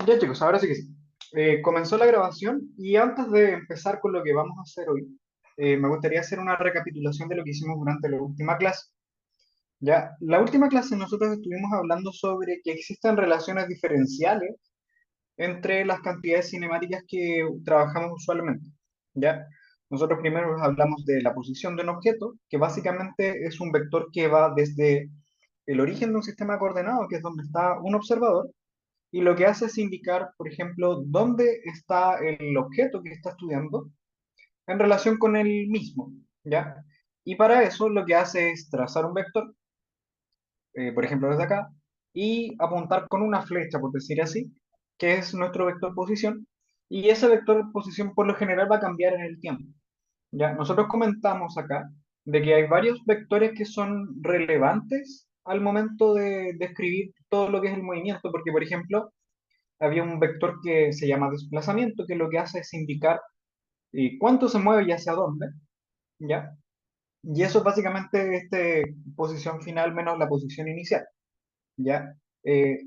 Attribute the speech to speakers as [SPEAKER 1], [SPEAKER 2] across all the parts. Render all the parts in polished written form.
[SPEAKER 1] Ya chicos, ahora sí que sí. Comenzó la grabación y antes de empezar con lo que vamos a hacer hoy, me gustaría hacer una recapitulación de lo que hicimos durante la última clase. Ya, la última clase nosotros estuvimos hablando sobre que existen relaciones diferenciales entre las cantidades cinemáticas que trabajamos usualmente. Ya, nosotros primero hablamos de la posición de un objeto, que básicamente es un vector que va desde el origen de un sistema coordenado, que es donde está un observador, y lo que hace es indicar, por ejemplo, dónde está el objeto que está estudiando en relación con el mismo, ¿ya? Y para eso lo que hace es trazar un vector, por ejemplo, desde acá, y apuntar con una flecha, por decir así, que es nuestro vector posición, y ese vector posición por lo general va a cambiar en el tiempo, ¿ya? Nosotros comentamos acá de que hay varios vectores que son relevantes al momento de describir todo lo que es el movimiento, porque, por ejemplo, había un vector que se llama desplazamiento, que lo que hace es indicar cuánto se mueve y hacia dónde, ¿ya? Y eso es básicamente posición final menos la posición inicial, ¿ya?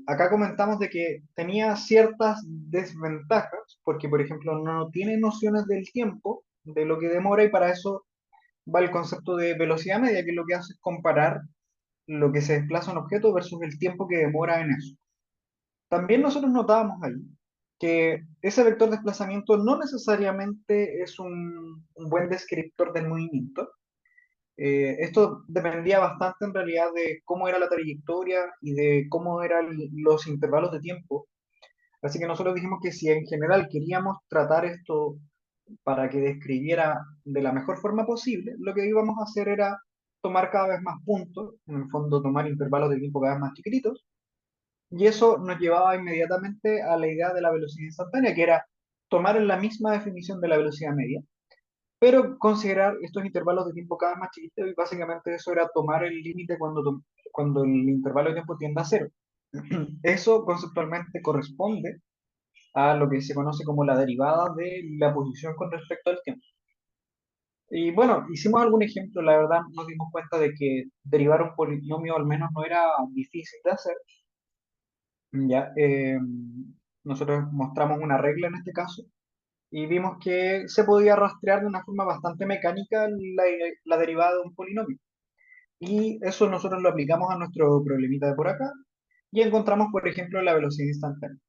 [SPEAKER 1] Acá comentamos de que tenía ciertas desventajas, porque por ejemplo no tiene nociones del tiempo, de lo que demora, y para eso va el concepto de velocidad media, que lo que hace es comparar lo que se desplaza un objeto versus el tiempo que demora en eso. También nosotros notábamos ahí que ese vector de desplazamiento no necesariamente es un buen descriptor del movimiento. Esto dependía bastante en realidad de cómo era la trayectoria y de cómo eran los intervalos de tiempo. Así que nosotros dijimos que si en general queríamos tratar esto para que describiera de la mejor forma posible, lo que íbamos a hacer era tomar cada vez más puntos, en el fondo tomar intervalos de tiempo cada vez más chiquititos, y eso nos llevaba inmediatamente a la idea de la velocidad instantánea, que era tomar la misma definición de la velocidad media, pero considerar estos intervalos de tiempo cada vez más chiquitos, y básicamente eso era tomar el límite cuando el intervalo de tiempo tiende a cero. Eso conceptualmente corresponde a lo que se conoce como la derivada de la posición con respecto al tiempo. Y bueno, hicimos algún ejemplo, la verdad nos dimos cuenta de que derivar un polinomio al menos no era difícil de hacer. Ya, nosotros mostramos una regla en este caso y vimos que se podía rastrear de una forma bastante mecánica la derivada de un polinomio. Y eso nosotros lo aplicamos a nuestro problemita de por acá y encontramos, por ejemplo, la velocidad instantánea.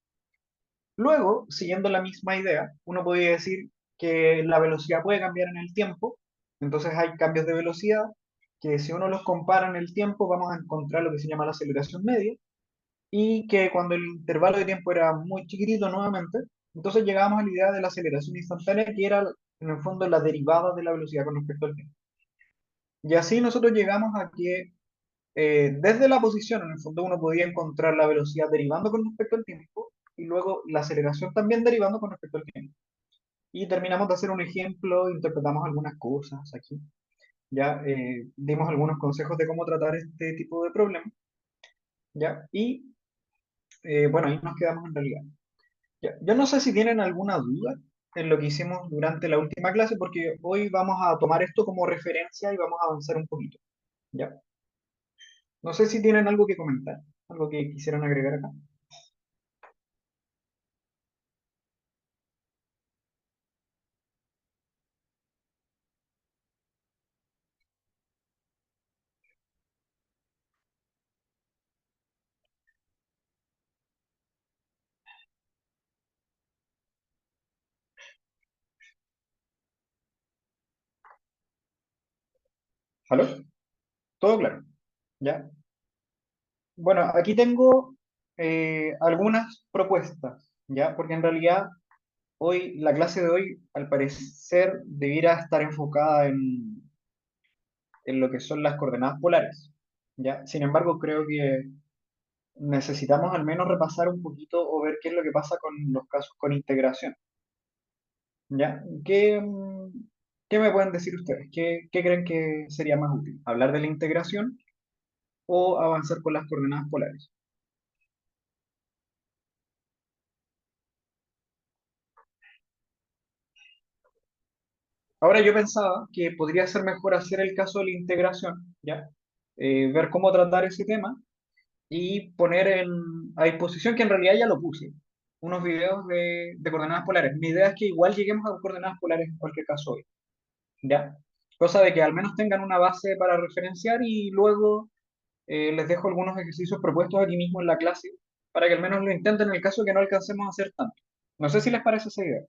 [SPEAKER 1] Luego, siguiendo la misma idea, uno podría decir que la velocidad puede cambiar en el tiempo. Entonces hay cambios de velocidad que, si uno los compara en el tiempo, vamos a encontrar lo que se llama la aceleración media, y que cuando el intervalo de tiempo era muy chiquitito nuevamente, entonces llegábamos a la idea de la aceleración instantánea, que era en el fondo la derivada de la velocidad con respecto al tiempo. Y así nosotros llegamos a que desde la posición, en el fondo, uno podía encontrar la velocidad derivando con respecto al tiempo y luego la aceleración también derivando con respecto al tiempo. Y terminamos de hacer un ejemplo, interpretamos algunas cosas aquí, ya dimos algunos consejos de cómo tratar este tipo de problemas, ya, y bueno, ahí nos quedamos en realidad. Ya, yo no sé si tienen alguna duda en lo que hicimos durante la última clase, porque hoy vamos a tomar esto como referencia y vamos a avanzar un poquito. ¿Ya? No sé si tienen algo que comentar, algo que quisieran agregar acá. ¿Aló? ¿Todo claro? ¿Ya? Bueno, aquí tengo algunas propuestas, ¿ya? Porque en realidad hoy, la clase de hoy, al parecer, debiera estar enfocada en lo que son las coordenadas polares, ¿ya? Sin embargo, creo que necesitamos al menos repasar un poquito o ver qué es lo que pasa con los casos con integración, ¿ya? ¿Qué me pueden decir ustedes? ¿Qué creen que sería más útil? ¿Hablar de la integración o avanzar con las coordenadas polares? Ahora yo pensaba que podría ser mejor hacer el caso de la integración, ¿ya? Ver cómo tratar ese tema y poner a disposición, que en realidad ya lo puse. unos videos de coordenadas polares. Mi idea es que igual lleguemos a coordenadas polares en cualquier caso hoy, ¿ya? Cosa de que al menos tengan una base para referenciar y luego les dejo algunos ejercicios propuestos aquí mismo en la clase para que al menos lo intenten en el caso de que no alcancemos a hacer tanto. No sé si les parece esa idea.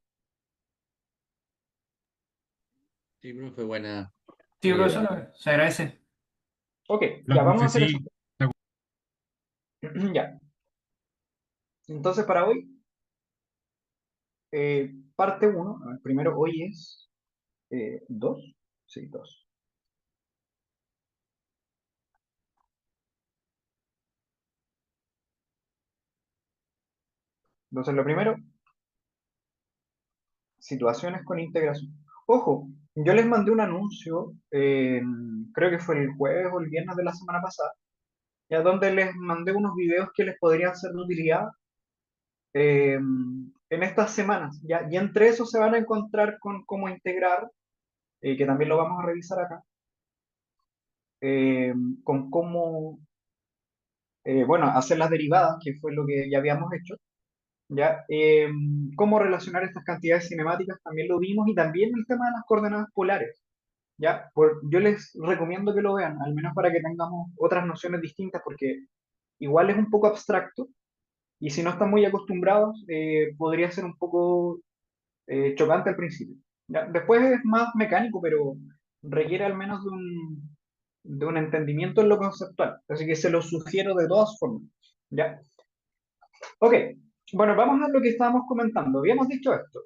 [SPEAKER 2] Sí, profe, buena
[SPEAKER 3] Sí,
[SPEAKER 2] idea.
[SPEAKER 3] profesor, se agradece.
[SPEAKER 1] Ok,
[SPEAKER 4] La
[SPEAKER 1] ya vamos a
[SPEAKER 4] profe
[SPEAKER 1] hacer eso.
[SPEAKER 4] sí.
[SPEAKER 1] Ya. Entonces para hoy, parte uno. Primero hoy es 2. Sí, 2. Entonces lo primero, situaciones con integración. Ojo, yo les mandé un anuncio, creo que fue el jueves o el viernes de la semana pasada, ya donde les mandé unos videos que les podrían ser de utilidad en estas semanas, ¿ya? Y entre esos se van a encontrar con cómo integrar, que también lo vamos a revisar acá, eh, con cómo, bueno, hacer las derivadas, que fue lo que ya habíamos hecho, ¿ya? Cómo relacionar estas cantidades cinemáticas también lo vimos y también el tema de las coordenadas polares, ¿ya? Yo les recomiendo que lo vean, al menos para que tengamos otras nociones distintas, porque igual es un poco abstracto y si no están muy acostumbrados, podría ser un poco chocante al principio. ¿Ya? Después es más mecánico, pero requiere al menos de un entendimiento en lo conceptual. Así que se lo sugiero de todas formas. ¿Ya? Ok, bueno, vamos a lo que estábamos comentando. Habíamos dicho esto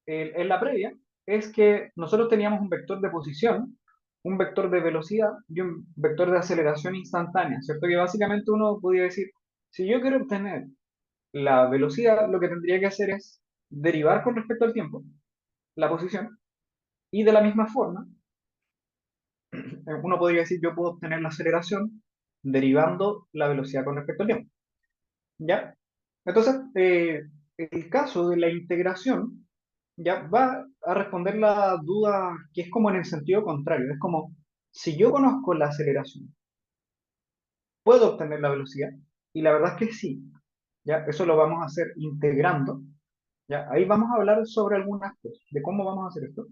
[SPEAKER 1] en la previa, es que nosotros teníamos un vector de posición, un vector de velocidad y un vector de aceleración instantánea, ¿cierto? Que básicamente uno podría decir, si yo quiero obtener la velocidad, lo que tendría que hacer es derivar con respecto al tiempo la posición. Y de la misma forma, uno podría decir, yo puedo obtener la aceleración derivando la velocidad con respecto al tiempo. ¿Ya? Entonces, el caso de la integración ya va a responder la duda que es como en el sentido contrario. Es como, si yo conozco la aceleración, ¿puedo obtener la velocidad? Y la verdad es que sí. ¿Ya? Eso lo vamos a hacer integrando. ¿Ya? Ahí vamos a hablar sobre algunas cosas, de cómo vamos a hacer esto.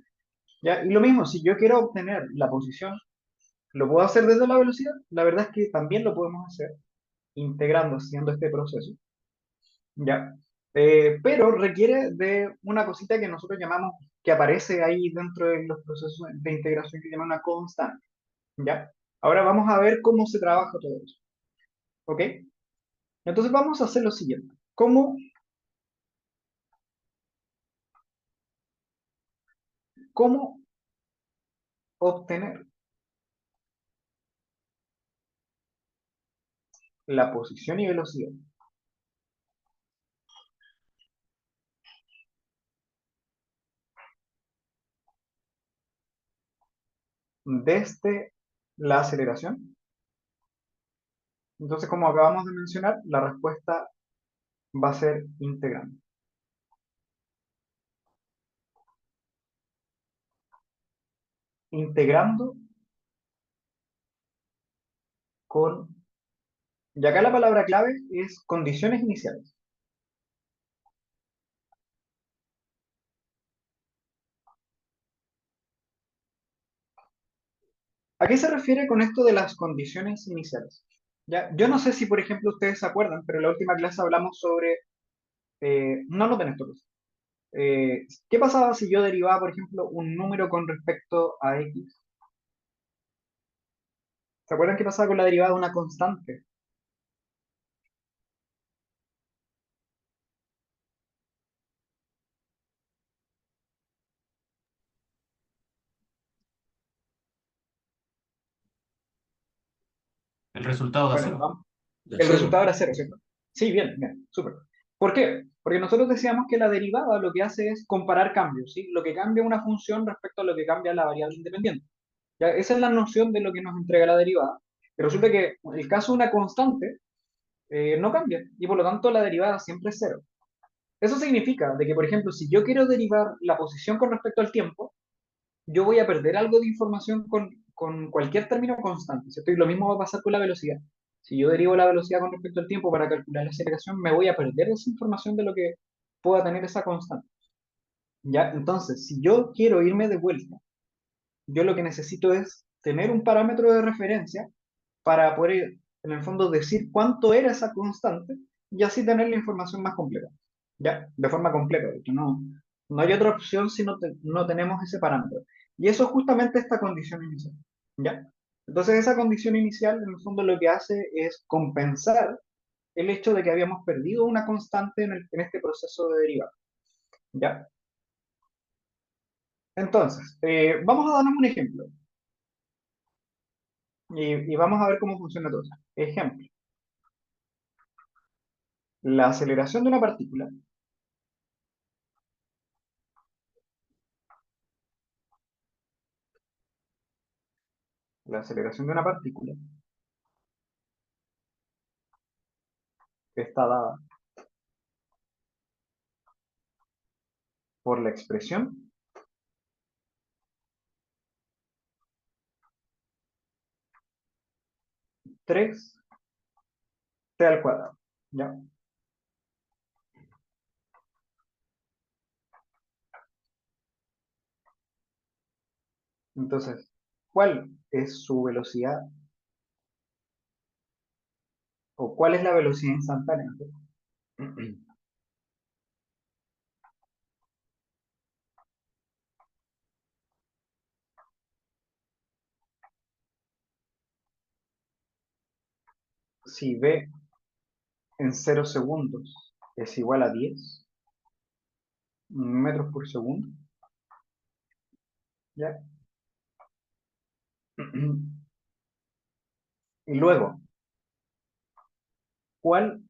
[SPEAKER 1] ¿Ya? Y lo mismo, si yo quiero obtener la posición, ¿lo puedo hacer desde la velocidad? La verdad es que también lo podemos hacer integrando, haciendo este proceso, ¿ya? Pero requiere de una cosita que nosotros llamamos, que aparece ahí dentro de los procesos de integración que llama una constante, ¿ya? Ahora vamos a ver cómo se trabaja todo eso, ¿ok? Entonces vamos a hacer lo siguiente. ¿Cómo obtener la posición y velocidad desde la aceleración? Entonces, como acabamos de mencionar, la respuesta va a ser integrando. Integrando con... Y acá la palabra clave es condiciones iniciales. ¿A qué se refiere con esto de las condiciones iniciales? ¿Ya? Yo no sé si, por ejemplo, ustedes se acuerdan, pero en la última clase hablamos sobre... no noten esto, pues. ¿Qué pasaba si yo derivaba, por ejemplo, un número con respecto a x? ¿Se acuerdan qué pasaba con la derivada de una constante?
[SPEAKER 3] El resultado da
[SPEAKER 1] Bueno,
[SPEAKER 3] cero.
[SPEAKER 2] De
[SPEAKER 1] el
[SPEAKER 2] cero.
[SPEAKER 1] resultado era cero, ¿cierto? Sí, bien, bien, súper. ¿Por qué? Porque nosotros decíamos que la derivada lo que hace es comparar cambios, ¿sí? Lo que cambia una función respecto a lo que cambia la variable independiente. ¿Ya? Esa es la noción de lo que nos entrega la derivada. Pero resulta que el caso de una constante no cambia y por lo tanto la derivada siempre es cero. Eso significa de que, por ejemplo, si yo quiero derivar la posición con respecto al tiempo, yo voy a perder algo de información con cualquier término constante, ¿cierto? Y lo mismo va a pasar con la velocidad. Si yo derivo la velocidad con respecto al tiempo para calcular la aceleración, me voy a perder esa información de lo que pueda tener esa constante. ¿Ya? Entonces, si yo quiero irme de vuelta, yo lo que necesito es tener un parámetro de referencia para poder, en el fondo, decir cuánto era esa constante y así tener la información más completa, ¿ya? De forma completa, porque no hay otra opción si no tenemos ese parámetro. Y eso es justamente esta condición inicial, ¿ya? Entonces, esa condición inicial, en el fondo, lo que hace es compensar el hecho de que habíamos perdido una constante en este proceso de derivada, ¿ya? Entonces, vamos a darnos un ejemplo y vamos a ver cómo funciona todo. Ejemplo, la aceleración de una partícula, la aceleración de una partícula que está dada por la expresión 3t al cuadrado, ¿ya? Entonces, ¿cuál es su velocidad o cuál es la velocidad instantánea? Si v en 0 segundos es igual a 10 metros por segundo, ¿ya? Y luego, ¿cuál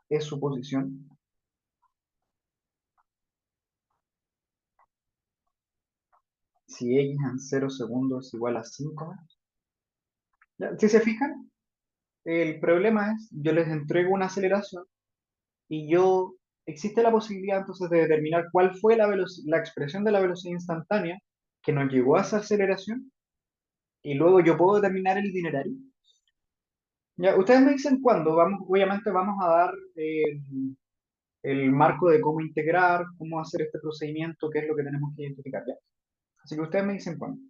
[SPEAKER 1] es su posición si x en 0 segundos es igual a 5 metros? ¿Ya? Si se fijan, el problema es, yo les entrego una aceleración y existe la posibilidad entonces de determinar cuál fue la expresión de la velocidad instantánea que nos llevó a esa aceleración y luego yo puedo determinar el itinerario. Ya, ustedes me dicen cuándo, obviamente vamos a dar el marco de cómo integrar, cómo hacer este procedimiento, qué es lo que tenemos que identificar ya. Así que ustedes me dicen cuándo.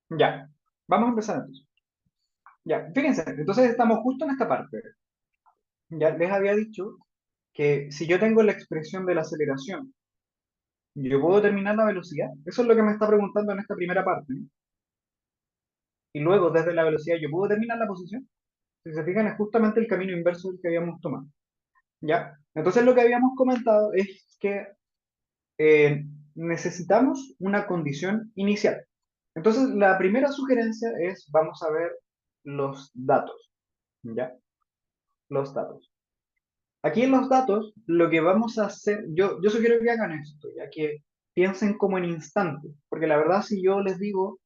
[SPEAKER 1] Ya, vamos a empezar entonces. Ya, fíjense, entonces estamos justo en esta parte. Ya les había dicho que si yo tengo la expresión de la aceleración, yo puedo determinar la velocidad. Eso es lo que me está preguntando en esta primera parte, ¿no? Y luego, desde la velocidad, yo puedo determinar la posición. Si se fijan, es justamente el camino inverso del que habíamos tomado. ¿Ya? Entonces, lo que habíamos comentado es que necesitamos una condición inicial. Entonces, la primera sugerencia es, vamos a ver los datos. ¿Ya? Los datos. Aquí en los datos, lo que vamos a hacer, yo sugiero que hagan esto, ya que piensen como en instantes, porque la verdad si yo les digo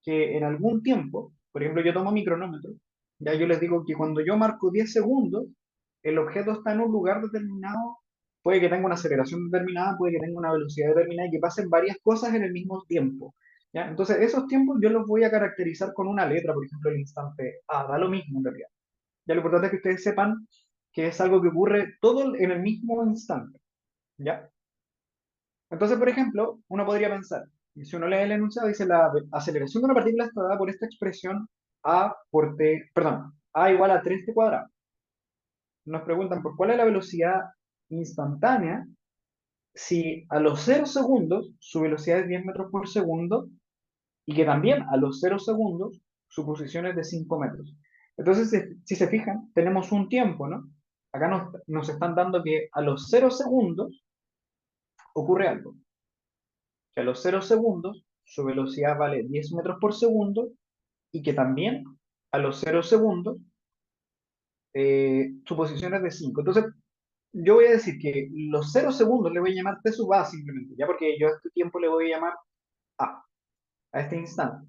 [SPEAKER 1] que en algún tiempo, por ejemplo yo tomo mi cronómetro, ya yo les digo que cuando yo marco 10 segundos, el objeto está en un lugar determinado, puede que tenga una aceleración determinada, puede que tenga una velocidad determinada y que pasen varias cosas en el mismo tiempo. ¿Ya? Entonces esos tiempos yo los voy a caracterizar con una letra, por ejemplo el instante A, da lo mismo en realidad. Ya lo importante es que ustedes sepan que es algo que ocurre todo en el mismo instante, ¿ya? Entonces, por ejemplo, uno podría pensar, y si uno lee el enunciado, dice la aceleración de una partícula está dada por esta expresión A por T, perdón, A igual a 3T cuadrado. Nos preguntan por cuál es la velocidad instantánea si a los 0 segundos su velocidad es 10 metros por segundo y que también a los 0 segundos su posición es de 5 metros. Entonces, si se fijan, tenemos un tiempo, ¿no? Acá nos están dando que a los 0 segundos ocurre algo. Que a los 0 segundos su velocidad vale 10 metros por segundo y que también a los 0 segundos su posición es de 5. Entonces, yo voy a decir que los 0 segundos le voy a llamar T sub A simplemente, ya porque yo a este tiempo le voy a llamar a este instante.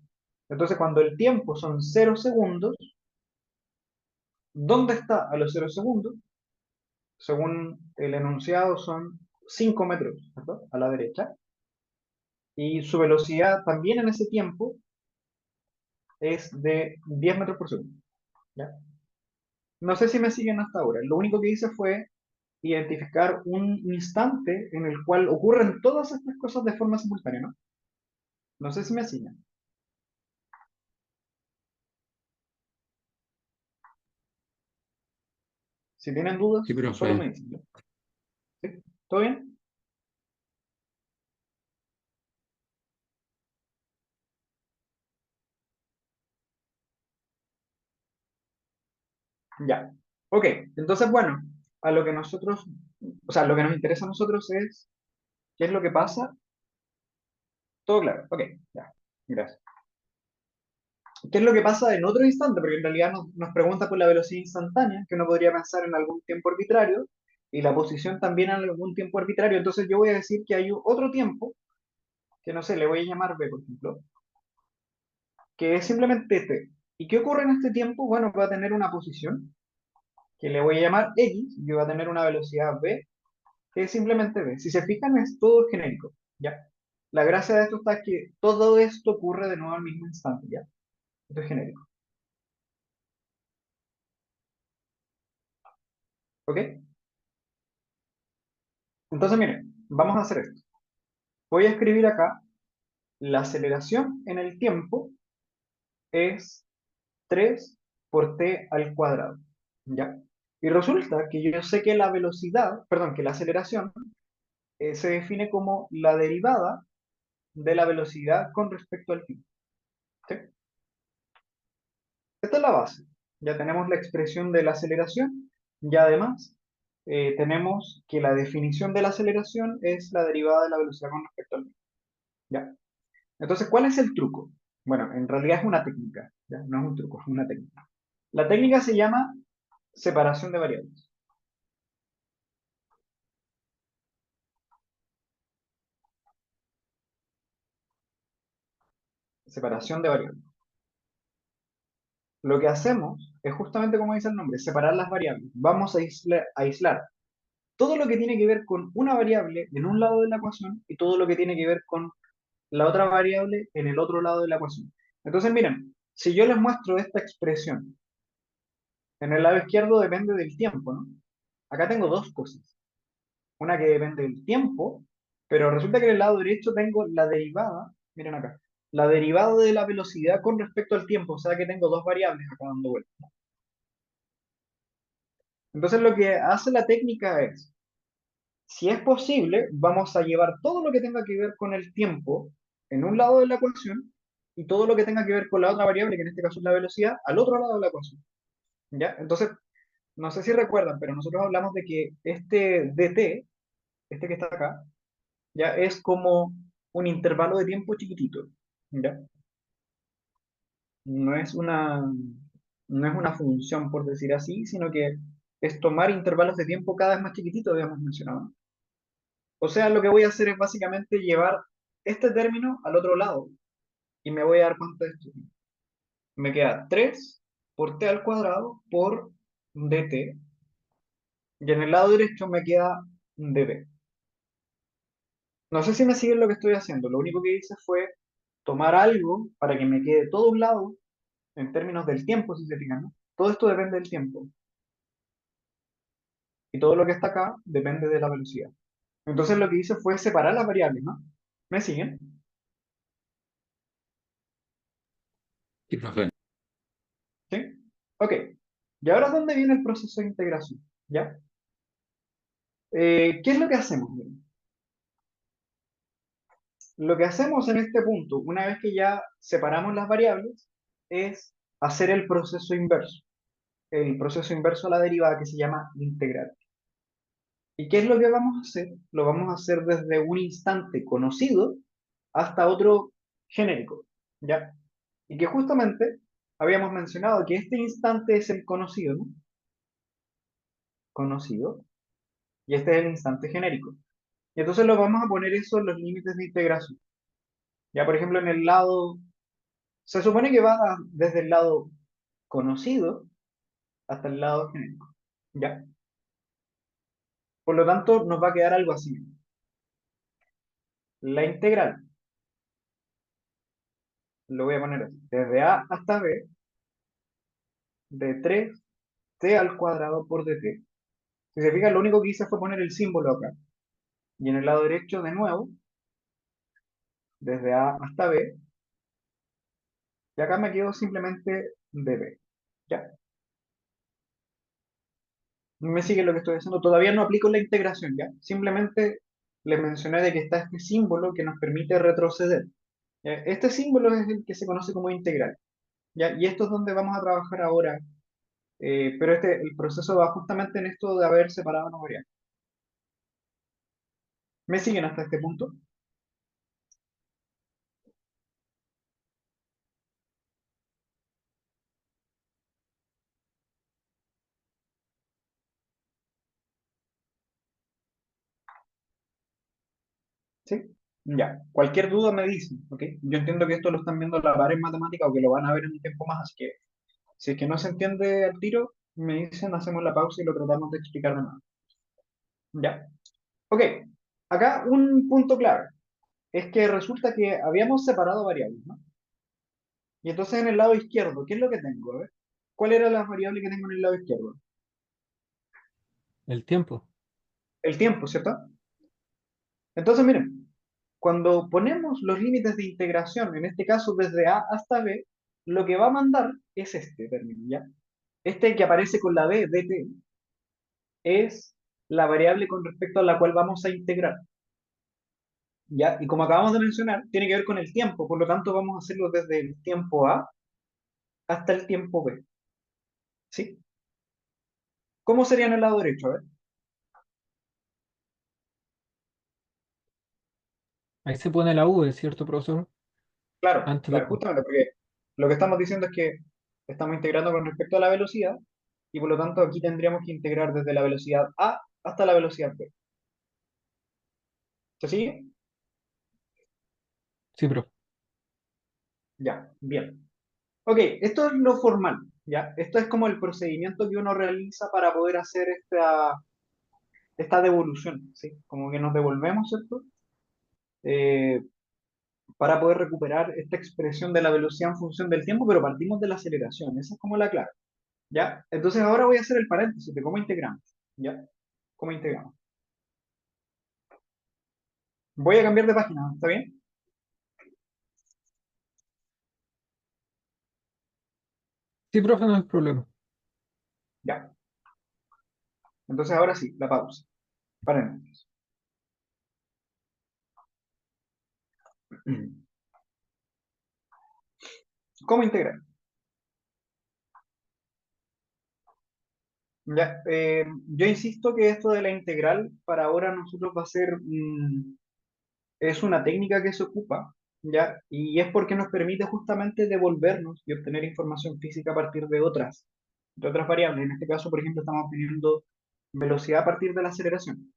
[SPEAKER 1] Entonces, cuando el tiempo son 0 segundos, ¿dónde está a los 0 segundos? Según el enunciado, son 5 metros, ¿cierto? A la derecha. Y su velocidad también en ese tiempo es de 10 metros por segundo. ¿Ya? No sé si me siguen hasta ahora. Lo único que hice fue identificar un instante en el cual ocurren todas estas cosas de forma simultánea, ¿no? No sé si me siguen. Si tienen
[SPEAKER 2] Sí,
[SPEAKER 1] dudas, solo
[SPEAKER 2] profe.
[SPEAKER 1] me dicen. ¿Ya? ¿Sí? ¿Todo bien? Ya. Ok, entonces, bueno, a lo que nosotros, o sea, lo que nos interesa a nosotros es qué es lo que pasa. Todo claro. Ok, ya. Gracias. ¿Qué es lo que pasa en otro instante? Porque en realidad nos pregunta por la velocidad instantánea, que uno podría pensar en algún tiempo arbitrario, y la posición también en algún tiempo arbitrario. Entonces yo voy a decir que hay otro tiempo, que no sé, le voy a llamar B, por ejemplo, que es simplemente t. ¿Y qué ocurre en este tiempo? Bueno, va a tener una posición, que le voy a llamar x, y va a tener una velocidad v, que es simplemente v. Si se fijan, es todo genérico, ¿ya? La gracia de esto está que todo esto ocurre de nuevo al mismo instante, ¿ya? Esto es genérico, ¿ok? Entonces, miren, vamos a hacer esto. Voy a escribir acá, la aceleración en el tiempo es 3 por t al cuadrado, ¿ya? Y resulta que yo sé que la velocidad, perdón, que la aceleración se define como la derivada de la velocidad con respecto al tiempo, ¿sí? Esta es la base. Ya tenemos la expresión de la aceleración y además tenemos que la definición de la aceleración es la derivada de la velocidad con respecto al tiempo, ¿ya? Entonces, ¿cuál es el truco? Bueno, en realidad es una técnica, ¿ya? No es un truco, es una técnica. La técnica se llama separación de variables. Separación de variables. Lo que hacemos es justamente como dice el nombre, separar las variables. Vamos a aislar todo lo que tiene que ver con una variable en un lado de la ecuación y todo lo que tiene que ver con la otra variable en el otro lado de la ecuación. Entonces, miren, si yo les muestro esta expresión, en el lado izquierdo depende del tiempo, ¿no? Acá tengo dos cosas. Una que depende del tiempo, pero resulta que en el lado derecho tengo la derivada, miren acá, la derivada de la velocidad con respecto al tiempo, o sea que tengo dos variables acá dando vuelta. Entonces lo que hace la técnica es, si es posible, vamos a llevar todo lo que tenga que ver con el tiempo en un lado de la ecuación y todo lo que tenga que ver con la otra variable, que en este caso es la velocidad, al otro lado de la ecuación. ¿Ya? Entonces, no sé si recuerdan, pero nosotros hablamos de que este dt, este que está acá, ya es como un intervalo de tiempo chiquitito. ¿Ya? No es una, no es una función, por decir así, sino que es tomar intervalos de tiempo cada vez más chiquititos, habíamos mencionado. O sea, lo que voy a hacer es básicamente llevar este término al otro lado y me voy a dar cuenta de esto. Me queda 3 por t al cuadrado por dt y en el lado derecho me queda dv. No sé si me siguen lo que estoy haciendo. Lo único que hice fue tomar algo para que me quede todo un lado en términos del tiempo, si se fijan, ¿no? Todo esto depende del tiempo y todo lo que está acá depende de la velocidad. Entonces lo que hice fue separar las variables, ¿no? ¿Me siguen?
[SPEAKER 2] Sí, profe.
[SPEAKER 1] ¿Sí? Ok. ¿Y ahora dónde viene el proceso de integración? ¿Ya? ¿Qué es lo que hacemos? Miren, lo que hacemos en este punto, una vez que ya separamos las variables, es hacer el proceso inverso. el proceso inverso a la derivada que se llama integral. ¿Y qué es lo que vamos a hacer? Lo vamos a hacer desde un instante conocido hasta otro genérico, ¿ya? Y que justamente habíamos mencionado que este instante es el conocido, ¿no? Conocido, y este es el instante genérico. Y entonces lo vamos a poner eso en los límites de integración. Ya, por ejemplo, en el lado, se supone que va desde el lado conocido hasta el lado genérico, ¿ya? Por lo tanto, nos va a quedar algo así. La integral, lo voy a poner así, desde a hasta b, de 3t al cuadrado por dt. Si se fijan, lo único que hice fue poner el símbolo acá. Y en el lado derecho, de nuevo, desde a hasta b, y acá me quedo simplemente db. ¿Ya? Me sigue lo que estoy haciendo. Todavía no aplico la integración, ¿ya? Simplemente les mencioné de que está este símbolo que nos permite retroceder. ¿Ya? Este símbolo es el que se conoce como integral, ¿ya? Y esto es donde vamos a trabajar ahora, pero el proceso va justamente en esto de haber separado una variable. ¿Me siguen hasta este punto? ¿Sí? Ya. Cualquier duda me dicen, ¿ok? Yo entiendo que esto lo están viendo a la par en matemática o que lo van a ver en un tiempo más, así que si es que no se entiende al tiro, me dicen, hacemos la pausa y lo tratamos de explicar de nuevo. ¿Ya? Ok. Acá un punto clave es que resulta que habíamos separado variables, ¿no? Y entonces en el lado izquierdo, ¿qué es lo que tengo? A ver, ¿cuál era la variable que tengo en el lado izquierdo?
[SPEAKER 2] El tiempo.
[SPEAKER 1] El tiempo, ¿cierto? Entonces, miren, cuando ponemos los límites de integración, en este caso desde A hasta B, lo que va a mandar es este término, ¿ya? Este que aparece con la B, dt, es la variable con respecto a la cual vamos a integrar, ¿ya? Y como acabamos de mencionar, tiene que ver con el tiempo, por lo tanto vamos a hacerlo desde el tiempo A hasta el tiempo B, ¿sí? ¿Cómo sería en el lado derecho? A ver.
[SPEAKER 2] Ahí se pone la V, ¿cierto, profesor?
[SPEAKER 1] Claro,
[SPEAKER 2] Antes de
[SPEAKER 1] claro,
[SPEAKER 2] la...
[SPEAKER 1] justamente, porque lo que estamos diciendo es que estamos integrando con respecto a la velocidad y por lo tanto aquí tendríamos que integrar desde la velocidad A hasta la velocidad B. ¿Se sigue?
[SPEAKER 2] Sí, profe.
[SPEAKER 1] Ya, bien. Ok, esto es lo formal, ¿ya? Esto es como el procedimiento que uno realiza para poder hacer esta devolución, ¿sí? Como que nos devolvemos, ¿cierto? Eh, para poder recuperar esta expresión de la velocidad en función del tiempo, pero partimos de la aceleración, esa es como la clave, ¿ya? Entonces ahora voy a hacer el paréntesis de cómo integramos, ¿ya? ¿Cómo integramos? Voy a cambiar de página, ¿está bien?
[SPEAKER 2] Sí, profe, no hay problema.
[SPEAKER 1] Ya. Entonces ahora sí, la pausa. Paréntesis. ¿Cómo integrar? Ya. Yo insisto que esto de la integral para ahora nosotros va a ser, es una técnica que se ocupa, ¿ya? Y es porque nos permite justamente devolvernos y obtener información física a partir de otras variables. En este caso, por ejemplo, estamos obteniendo velocidad a partir de la aceleración.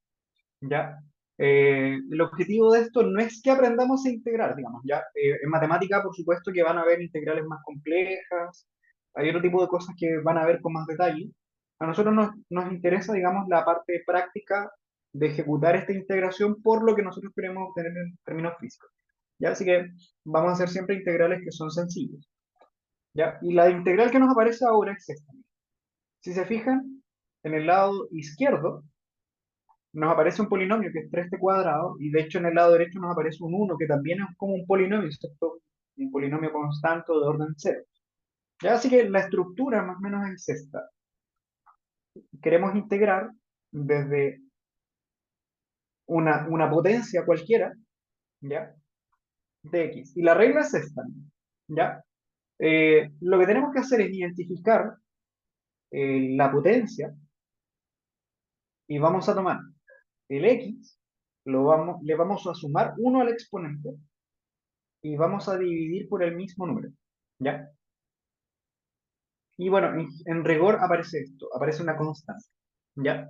[SPEAKER 1] ¿Ya? El objetivo de esto no es que aprendamos a integrar, digamos, ¿ya? En matemática, por supuesto, que van a haber integrales más complejas, hay otro tipo de cosas que van a ver con más detalle. A nosotros nos interesa, digamos, la parte práctica de ejecutar esta integración por lo que nosotros queremos obtener en términos físicos, ¿ya? Así que vamos a hacer siempre integrales que son sencillos, ¿ya? Y la integral que nos aparece ahora es esta. Si se fijan, en el lado izquierdo, nos aparece un polinomio que es 3t cuadrado, y de hecho en el lado derecho nos aparece un uno que también es como un polinomio, ¿cierto? Un polinomio constante de orden cero. Ya, así que la estructura más o menos es esta. Queremos integrar desde una potencia cualquiera, ¿ya? De x. Y la regla es esta, ¿ya? Lo que tenemos que hacer es identificar la potencia y vamos a tomar el x, le vamos a sumar uno al exponente y vamos a dividir por el mismo número. ¿Ya? Y bueno, en rigor aparece esto, aparece una constante. ¿Ya?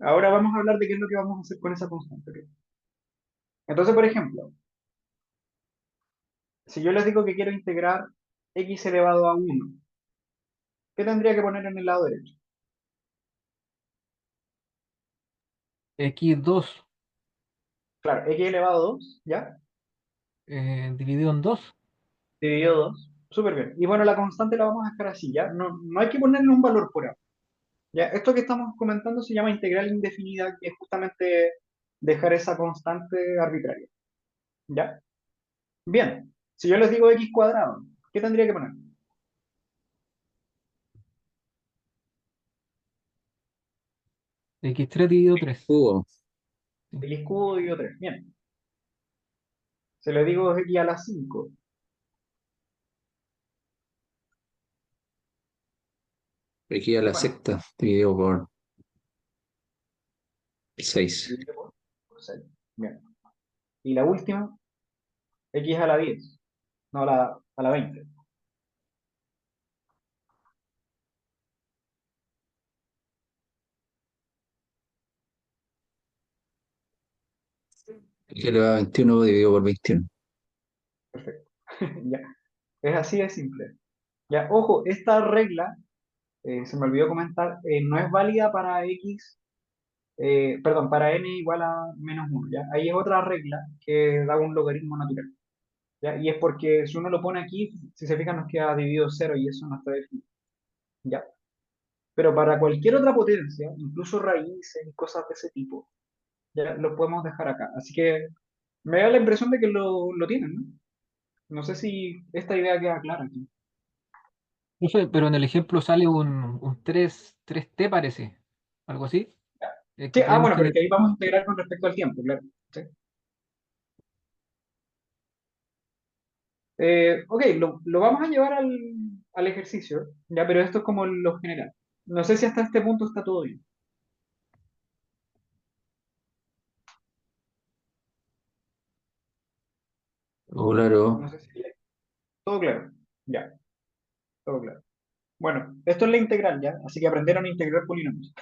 [SPEAKER 1] Ahora vamos a hablar de qué es lo que vamos a hacer con esa constante. ¿Ok? Entonces, por ejemplo, si yo les digo que quiero integrar x elevado a 1, ¿qué tendría que poner en el lado derecho?
[SPEAKER 2] X2
[SPEAKER 1] Claro, x elevado a 2, ¿ya?
[SPEAKER 2] dividido en 2.
[SPEAKER 1] Dividido 2. Súper bien. Y bueno, la constante la vamos a dejar así, ¿ya? No, no hay que ponerle un valor por ahora. ¿Ya? Esto que estamos comentando se llama integral indefinida, que es justamente dejar esa constante arbitraria. ¿Ya? Bien. Si yo les digo x cuadrado, ¿qué tendría que poner?
[SPEAKER 2] X3 dividido 3.
[SPEAKER 3] Cubo.
[SPEAKER 1] X cubo dividido 3. Bien. Se le digo x a la 5.
[SPEAKER 3] Aquí a la
[SPEAKER 1] Bueno,
[SPEAKER 3] sexta, dividido por 6.
[SPEAKER 1] dividido por 6. Bien. Y la última, x a la 10. No, a la 20.
[SPEAKER 3] Aquí elevado a 21 dividido por 21.
[SPEAKER 1] Perfecto. Ya. Es así de simple. Ya, ojo, esta regla, se me olvidó comentar, no es válida para x, perdón, para n igual a menos uno, ¿ya? Ahí es otra regla que da un logaritmo natural, ¿ya? Y es porque si uno lo pone aquí, si se fijan, nos queda dividido cero y eso no está definido, ¿ya? Pero para cualquier otra potencia, incluso raíces y cosas de ese tipo, ya lo podemos dejar acá. Así que me da la impresión de que lo tienen, ¿no? No sé si esta idea queda clara aquí.
[SPEAKER 2] No sé, pero en el ejemplo sale un 3T parece. Algo así.
[SPEAKER 1] Sí,
[SPEAKER 2] Que creemos
[SPEAKER 1] bueno,
[SPEAKER 2] que
[SPEAKER 1] pero es que ahí vamos a integrar con respecto al tiempo, claro. ¿Sí? Ok, lo vamos a llevar al ejercicio, ya, pero esto es como lo general. No sé si hasta este punto está todo bien.
[SPEAKER 3] Oh, claro.
[SPEAKER 1] No sé si todo claro. Ya, todo claro. Bueno, esto es la integral, ¿ya? Así que aprendieron a integrar polinomios.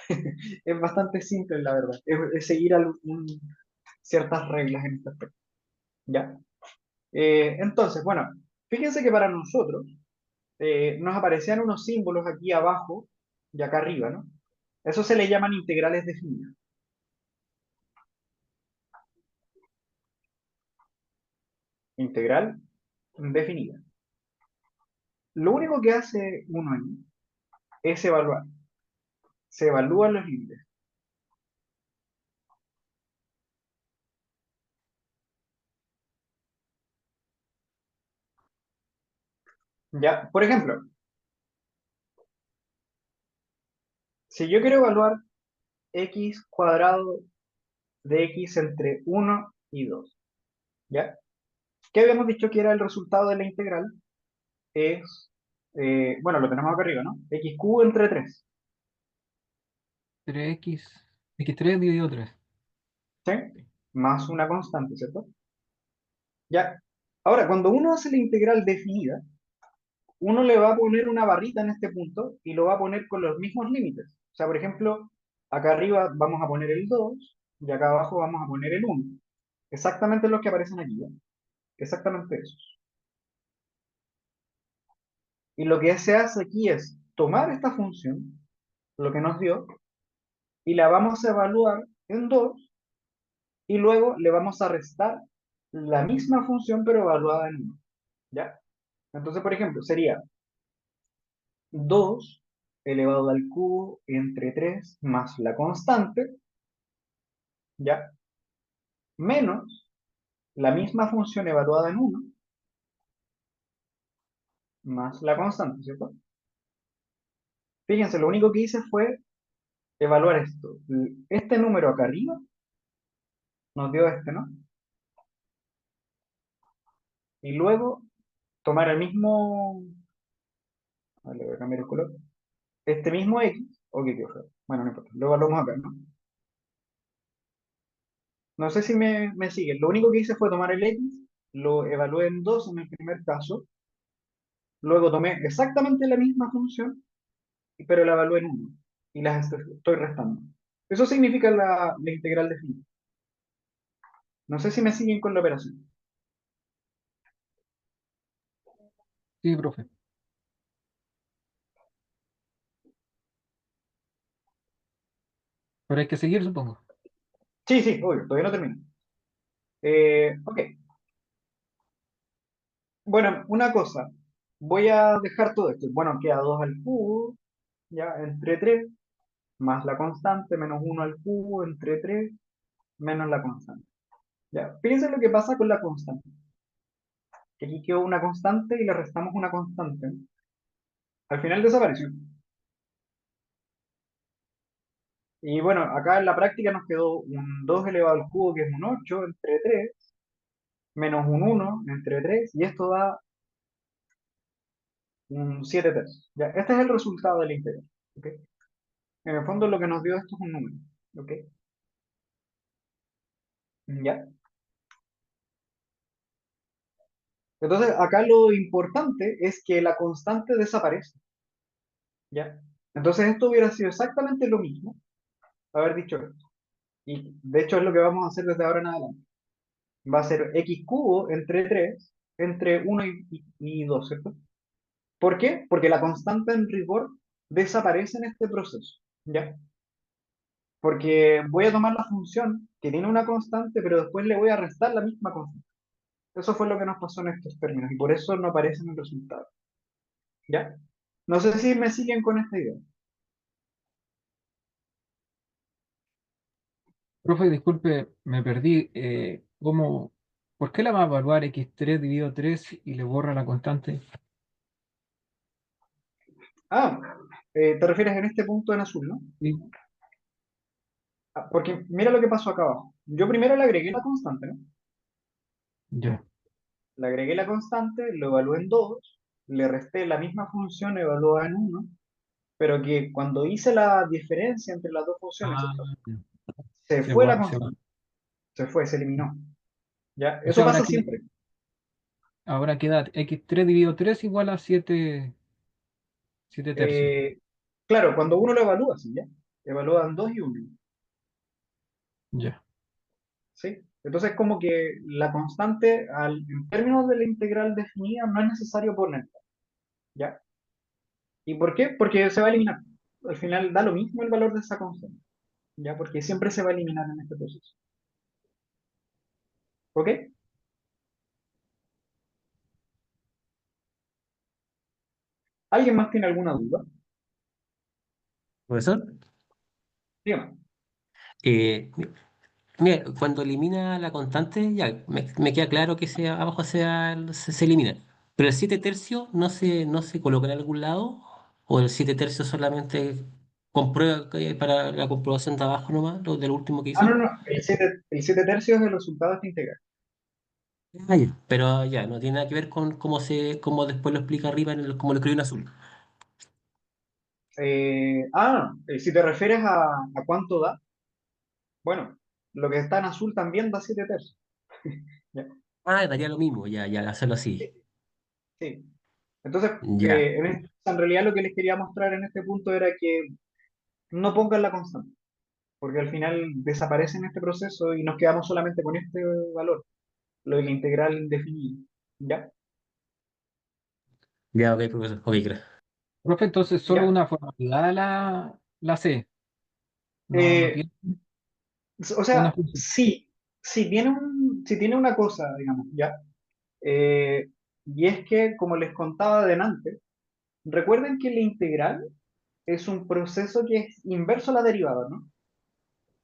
[SPEAKER 1] Es bastante simple, la verdad. Es seguir ciertas reglas en este aspecto, ¿ya? Entonces, bueno, fíjense que para nosotros nos aparecían unos símbolos aquí abajo y acá arriba, ¿no? Eso se le llaman integrales definidas. Integral definida. Lo único que hace uno ahí es evaluar. Se evalúan los límites. Ya, por ejemplo, si yo quiero evaluar x cuadrado de x entre 1 y 2, ¿ya? ¿Qué habíamos dicho que era el resultado de la integral? Es, bueno, lo tenemos acá arriba, ¿no? X cubo entre 3,
[SPEAKER 2] 3x. X3 dividido 3.
[SPEAKER 1] ¿sí? Más una constante, ¿cierto? Ya. Ahora, cuando uno hace la integral definida, uno le va a poner una barrita en este punto y lo va a poner con los mismos límites. O sea, por ejemplo, acá arriba vamos a poner el 2 y acá abajo vamos a poner el 1. Exactamente los que aparecen aquí, ¿ya? Exactamente esos. Y lo que se hace aquí es tomar esta función, lo que nos dio, y la vamos a evaluar en 2 y luego le vamos a restar la misma función pero evaluada en 1. ¿Ya? Entonces, por ejemplo, sería 2 elevado al cubo entre 3 más la constante, ¿ya? Menos la misma función evaluada en 1 más la constante, ¿cierto? Fíjense, lo único que hice fue evaluar esto. Este número acá arriba nos dio este, ¿no? Y luego tomar el mismo, vale, voy a cambiar el color, este mismo X, o qué fue. Bueno, no importa, lo evaluamos acá, ¿no? No sé si me siguen. Lo único que hice fue tomar el X, lo evalué en 2 en el primer caso, luego tomé exactamente la misma función, pero la evalué en uno y las estoy restando. Eso significa la integral definida. No sé si me siguen con la operación.
[SPEAKER 2] Sí, profe. Pero hay que seguir, supongo.
[SPEAKER 1] Sí, sí, obvio, todavía no termino. Ok, bueno, una cosa. Voy a dejar todo esto. Bueno, queda 2 al cubo, ya, entre 3 más la constante, menos uno al cubo, entre 3 menos la constante. Ya, fíjense lo que pasa con la constante. Que aquí quedó una constante y le restamos una constante. Al final desapareció. Y bueno, acá en la práctica nos quedó un 2 elevado al cubo, que es un 8 entre 3 menos un uno entre 3 y esto da un 7 tercios. Ya, este es el resultado del integral. ¿Ok? En el fondo lo que nos dio esto es un número. ¿Ok? ¿Ya? Entonces, acá lo importante es que la constante desaparece. ¿Ya? Entonces, esto hubiera sido exactamente lo mismo haber dicho esto. Y de hecho es lo que vamos a hacer desde ahora en adelante. Va a ser x cubo entre 3 entre uno y 2, ¿cierto? ¿Por qué? Porque la constante en rigor desaparece en este proceso. ¿Ya? Porque voy a tomar la función que tiene una constante, pero después le voy a restar la misma constante. Eso fue lo que nos pasó en estos términos y por eso no aparece en el resultado. ¿Ya? No sé si me siguen con esta idea.
[SPEAKER 2] Profe, disculpe, me perdí. ¿Por qué la va a evaluar x3 dividido 3 y le borra la constante?
[SPEAKER 1] Ah, te refieres en este punto en azul, ¿no?
[SPEAKER 2] Sí.
[SPEAKER 1] Ah, porque mira lo que pasó acá abajo. Yo primero le agregué la constante, ¿no?
[SPEAKER 2] Ya.
[SPEAKER 1] Le agregué la constante, lo evalué en 2, le resté la misma función evaluada en uno, pero que cuando hice la diferencia entre las dos funciones,
[SPEAKER 2] Ah,
[SPEAKER 1] ¿cierto? Se
[SPEAKER 2] se
[SPEAKER 1] fue la
[SPEAKER 2] va, se va.
[SPEAKER 1] constante, se fue, se eliminó. ¿Ya?
[SPEAKER 2] O
[SPEAKER 1] Eso
[SPEAKER 2] sea,
[SPEAKER 1] pasa siempre.
[SPEAKER 2] ahora queda x3 dividido 3 igual a 7 tercios.
[SPEAKER 1] Eh, claro, cuando uno lo evalúa, ¿sí? ¿Ya? Evalúan 2 y uno,
[SPEAKER 2] Ya.
[SPEAKER 1] ¿sí? Entonces, como que la constante, en términos de la integral definida, no es necesario ponerla, ¿ya? ¿Y por qué? Porque se va a eliminar. Al final da lo mismo el valor de esa constante, ¿ya? Porque siempre se va a eliminar en este proceso. ¿Ok? ¿Alguien más tiene alguna duda?
[SPEAKER 4] Profesor,
[SPEAKER 1] Dígame.
[SPEAKER 4] eh, mira, cuando elimina la constante, ya me queda claro que abajo se elimina. Pero el 7 tercios no se coloca en algún lado, o el 7 tercios solamente comprueba para la comprobación de abajo nomás, lo del último que
[SPEAKER 1] Ah, no,
[SPEAKER 4] hizo.
[SPEAKER 1] no. El siete tercios es el resultado de esta integral.
[SPEAKER 4] Ah, ya. Pero ya, no tiene nada que ver con cómo después lo explica arriba, como lo escribió en azul.
[SPEAKER 1] Si te refieres a cuánto da, bueno, lo que está en azul también da 7 tercios. ¿Ya?
[SPEAKER 4] Ah, daría lo mismo, ya, ya, hacerlo así.
[SPEAKER 1] Sí. Entonces,
[SPEAKER 4] Ya,
[SPEAKER 1] en realidad lo que les quería mostrar en este punto era que no pongan la constante, porque al final desaparece en este proceso y nos quedamos solamente con este valor, lo de la integral indefinida. ¿Ya?
[SPEAKER 4] ya, ok, profesor, ok, gracias.
[SPEAKER 2] Profe, entonces solo
[SPEAKER 1] ¿Ya?
[SPEAKER 2] una formalidad la C. No
[SPEAKER 1] Eh,
[SPEAKER 2] tiene
[SPEAKER 1] o
[SPEAKER 2] una
[SPEAKER 1] sea,
[SPEAKER 2] función.
[SPEAKER 1] sí, si tiene una cosa, digamos, ¿ya? Eh, y es que, como les contaba delante, recuerden que la integral es un proceso que es inverso a la derivada, ¿no?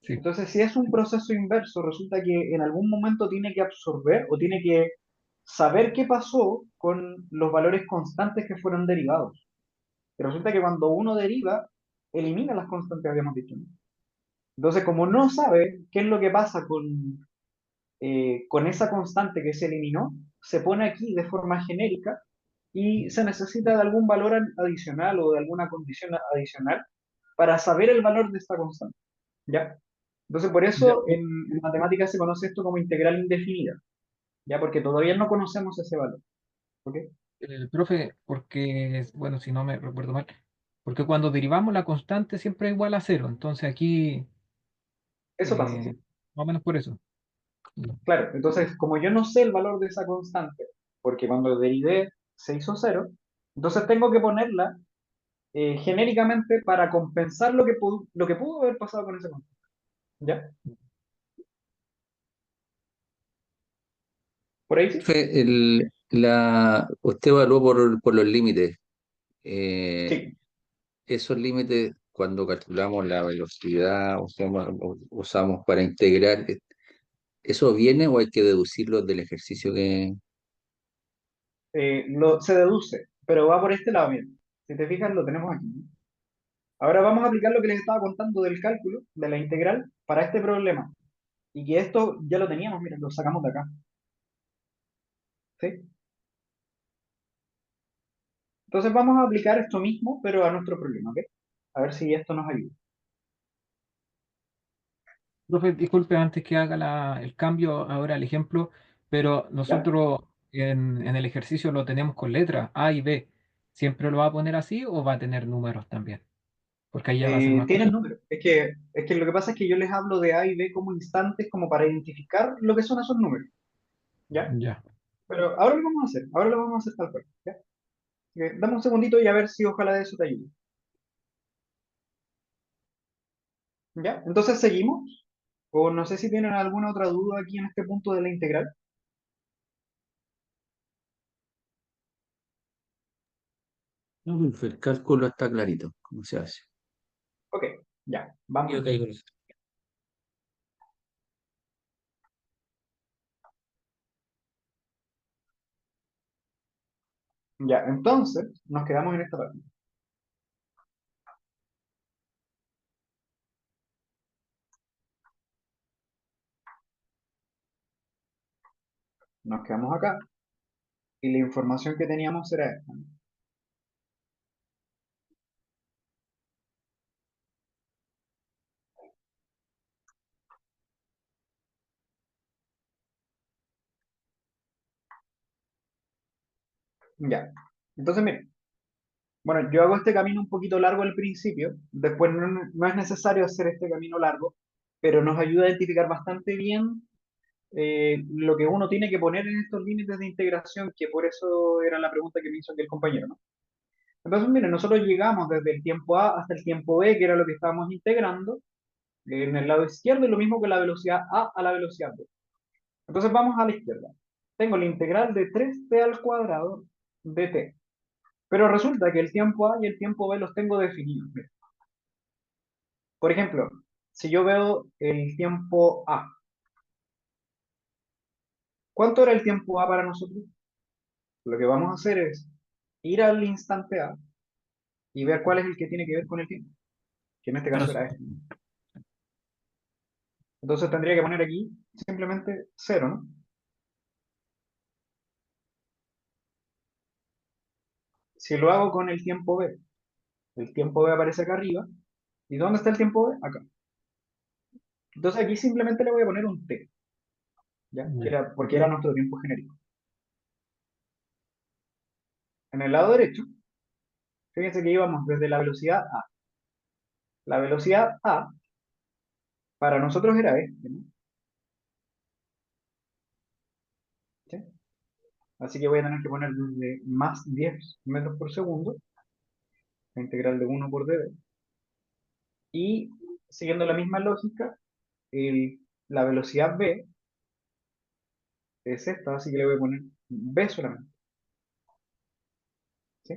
[SPEAKER 2] Sí.
[SPEAKER 1] Entonces, si es un proceso inverso, resulta que en algún momento tiene que absorber o tiene que saber qué pasó con los valores constantes que fueron derivados. Y resulta que cuando uno deriva, elimina las constantes, habíamos dicho, ¿no? Entonces, como no sabe qué es lo que pasa con esa constante que se eliminó, se pone aquí de forma genérica y se necesita de algún valor adicional o de alguna condición adicional para saber el valor de esta constante, ¿ya? Entonces, por
[SPEAKER 2] Ya,
[SPEAKER 1] eso en matemáticas se conoce esto como integral indefinida, ¿ya? Porque todavía no conocemos ese valor, ¿ok?
[SPEAKER 2] profe, porque, bueno, si no me recuerdo mal, porque cuando derivamos la constante siempre es igual a cero, entonces aquí,
[SPEAKER 1] Eso pasa,
[SPEAKER 2] eh,
[SPEAKER 1] ¿sí?
[SPEAKER 2] más o menos por eso. Ya.
[SPEAKER 1] Claro, entonces, como yo no sé el valor de esa constante, porque cuando derivé se hizo cero, entonces tengo que ponerla genéricamente para compensar lo que pudo haber pasado con esa constante, ¿ya? ¿Por ahí sí?
[SPEAKER 3] Profe, usted evaluó por los límites. Eh,
[SPEAKER 1] Sí.
[SPEAKER 3] Esos límites, cuando calculamos la velocidad, usamos para integrar, ¿eso viene o hay que deducirlo del ejercicio que...
[SPEAKER 1] Se deduce, pero va por este lado, bien. Si te fijas, lo tenemos aquí, ¿no? Ahora vamos a aplicar lo que les estaba contando del cálculo, de la integral, para este problema. Y que esto ya lo teníamos, miren, lo sacamos de acá. ¿Sí? Entonces vamos a aplicar esto mismo, pero a nuestro problema, ¿ok? A ver si esto nos ayuda.
[SPEAKER 2] Profe, disculpe antes que haga el cambio ahora el ejemplo, pero
[SPEAKER 1] ¿Ya?
[SPEAKER 2] nosotros en el ejercicio lo tenemos con letras A y B. ¿Siempre lo va a poner así o va a tener números también? Porque ahí ya va a ser más
[SPEAKER 1] Tienen
[SPEAKER 2] complicado.
[SPEAKER 1] números. Es que lo que pasa es que yo les hablo de A y B como instantes, como para identificar lo que son esos números, ¿ya?
[SPEAKER 2] Ya.
[SPEAKER 1] Pero ahora lo vamos a hacer, ahora lo vamos a hacer tal cual, ¿ya? Dame un segundito y a ver si ojalá de eso te ayude, ¿ya? Entonces seguimos, o no sé si tienen alguna otra duda aquí en este punto de la integral.
[SPEAKER 3] No, profe, el cálculo está clarito, ¿cómo se hace?
[SPEAKER 1] Ok, ya,
[SPEAKER 4] Sí,
[SPEAKER 1] vamos
[SPEAKER 4] ok,
[SPEAKER 1] entonces.
[SPEAKER 4] con eso.
[SPEAKER 1] Ya, entonces nos quedamos en esta parte. Nos quedamos acá y la información que teníamos era esta, ¿no? Ya. Entonces, miren, bueno, yo hago este camino un poquito largo al principio, después no es necesario hacer este camino largo, pero nos ayuda a identificar bastante bien lo que uno tiene que poner en estos límites de integración, que por eso era la pregunta que me hizo aquí el compañero, ¿no? Entonces, miren, nosotros llegamos desde el tiempo A hasta el tiempo B, que era lo que estábamos integrando, en el lado izquierdo, y lo mismo con la velocidad A la velocidad B. Entonces vamos a la izquierda. Tengo la integral de 3t al cuadrado de t. Pero resulta que el tiempo A y el tiempo B los tengo definidos. Mira. Por ejemplo, si yo veo el tiempo A, ¿cuánto era el tiempo A para nosotros? Lo que vamos a hacer es ir al instante A y ver cuál es el que tiene que ver con el tiempo, que en este
[SPEAKER 4] Pero
[SPEAKER 1] caso era este. Entonces tendría que poner aquí simplemente cero, ¿no? Si lo hago con el tiempo B aparece acá arriba. ¿Y dónde está el tiempo B? Acá. Entonces aquí simplemente le voy a poner un t, ¿ya?
[SPEAKER 2] Ya.
[SPEAKER 1] Porque era nuestro tiempo genérico. En el lado derecho, fíjense que íbamos desde la velocidad A. La velocidad A para nosotros era este, ¿no? ¿Sí? Así que voy a tener que poner desde más 10 metros por segundo, la integral de 1 por dB. Y siguiendo la misma lógica, la velocidad B es esta, así que le voy a poner B solamente. ¿Sí?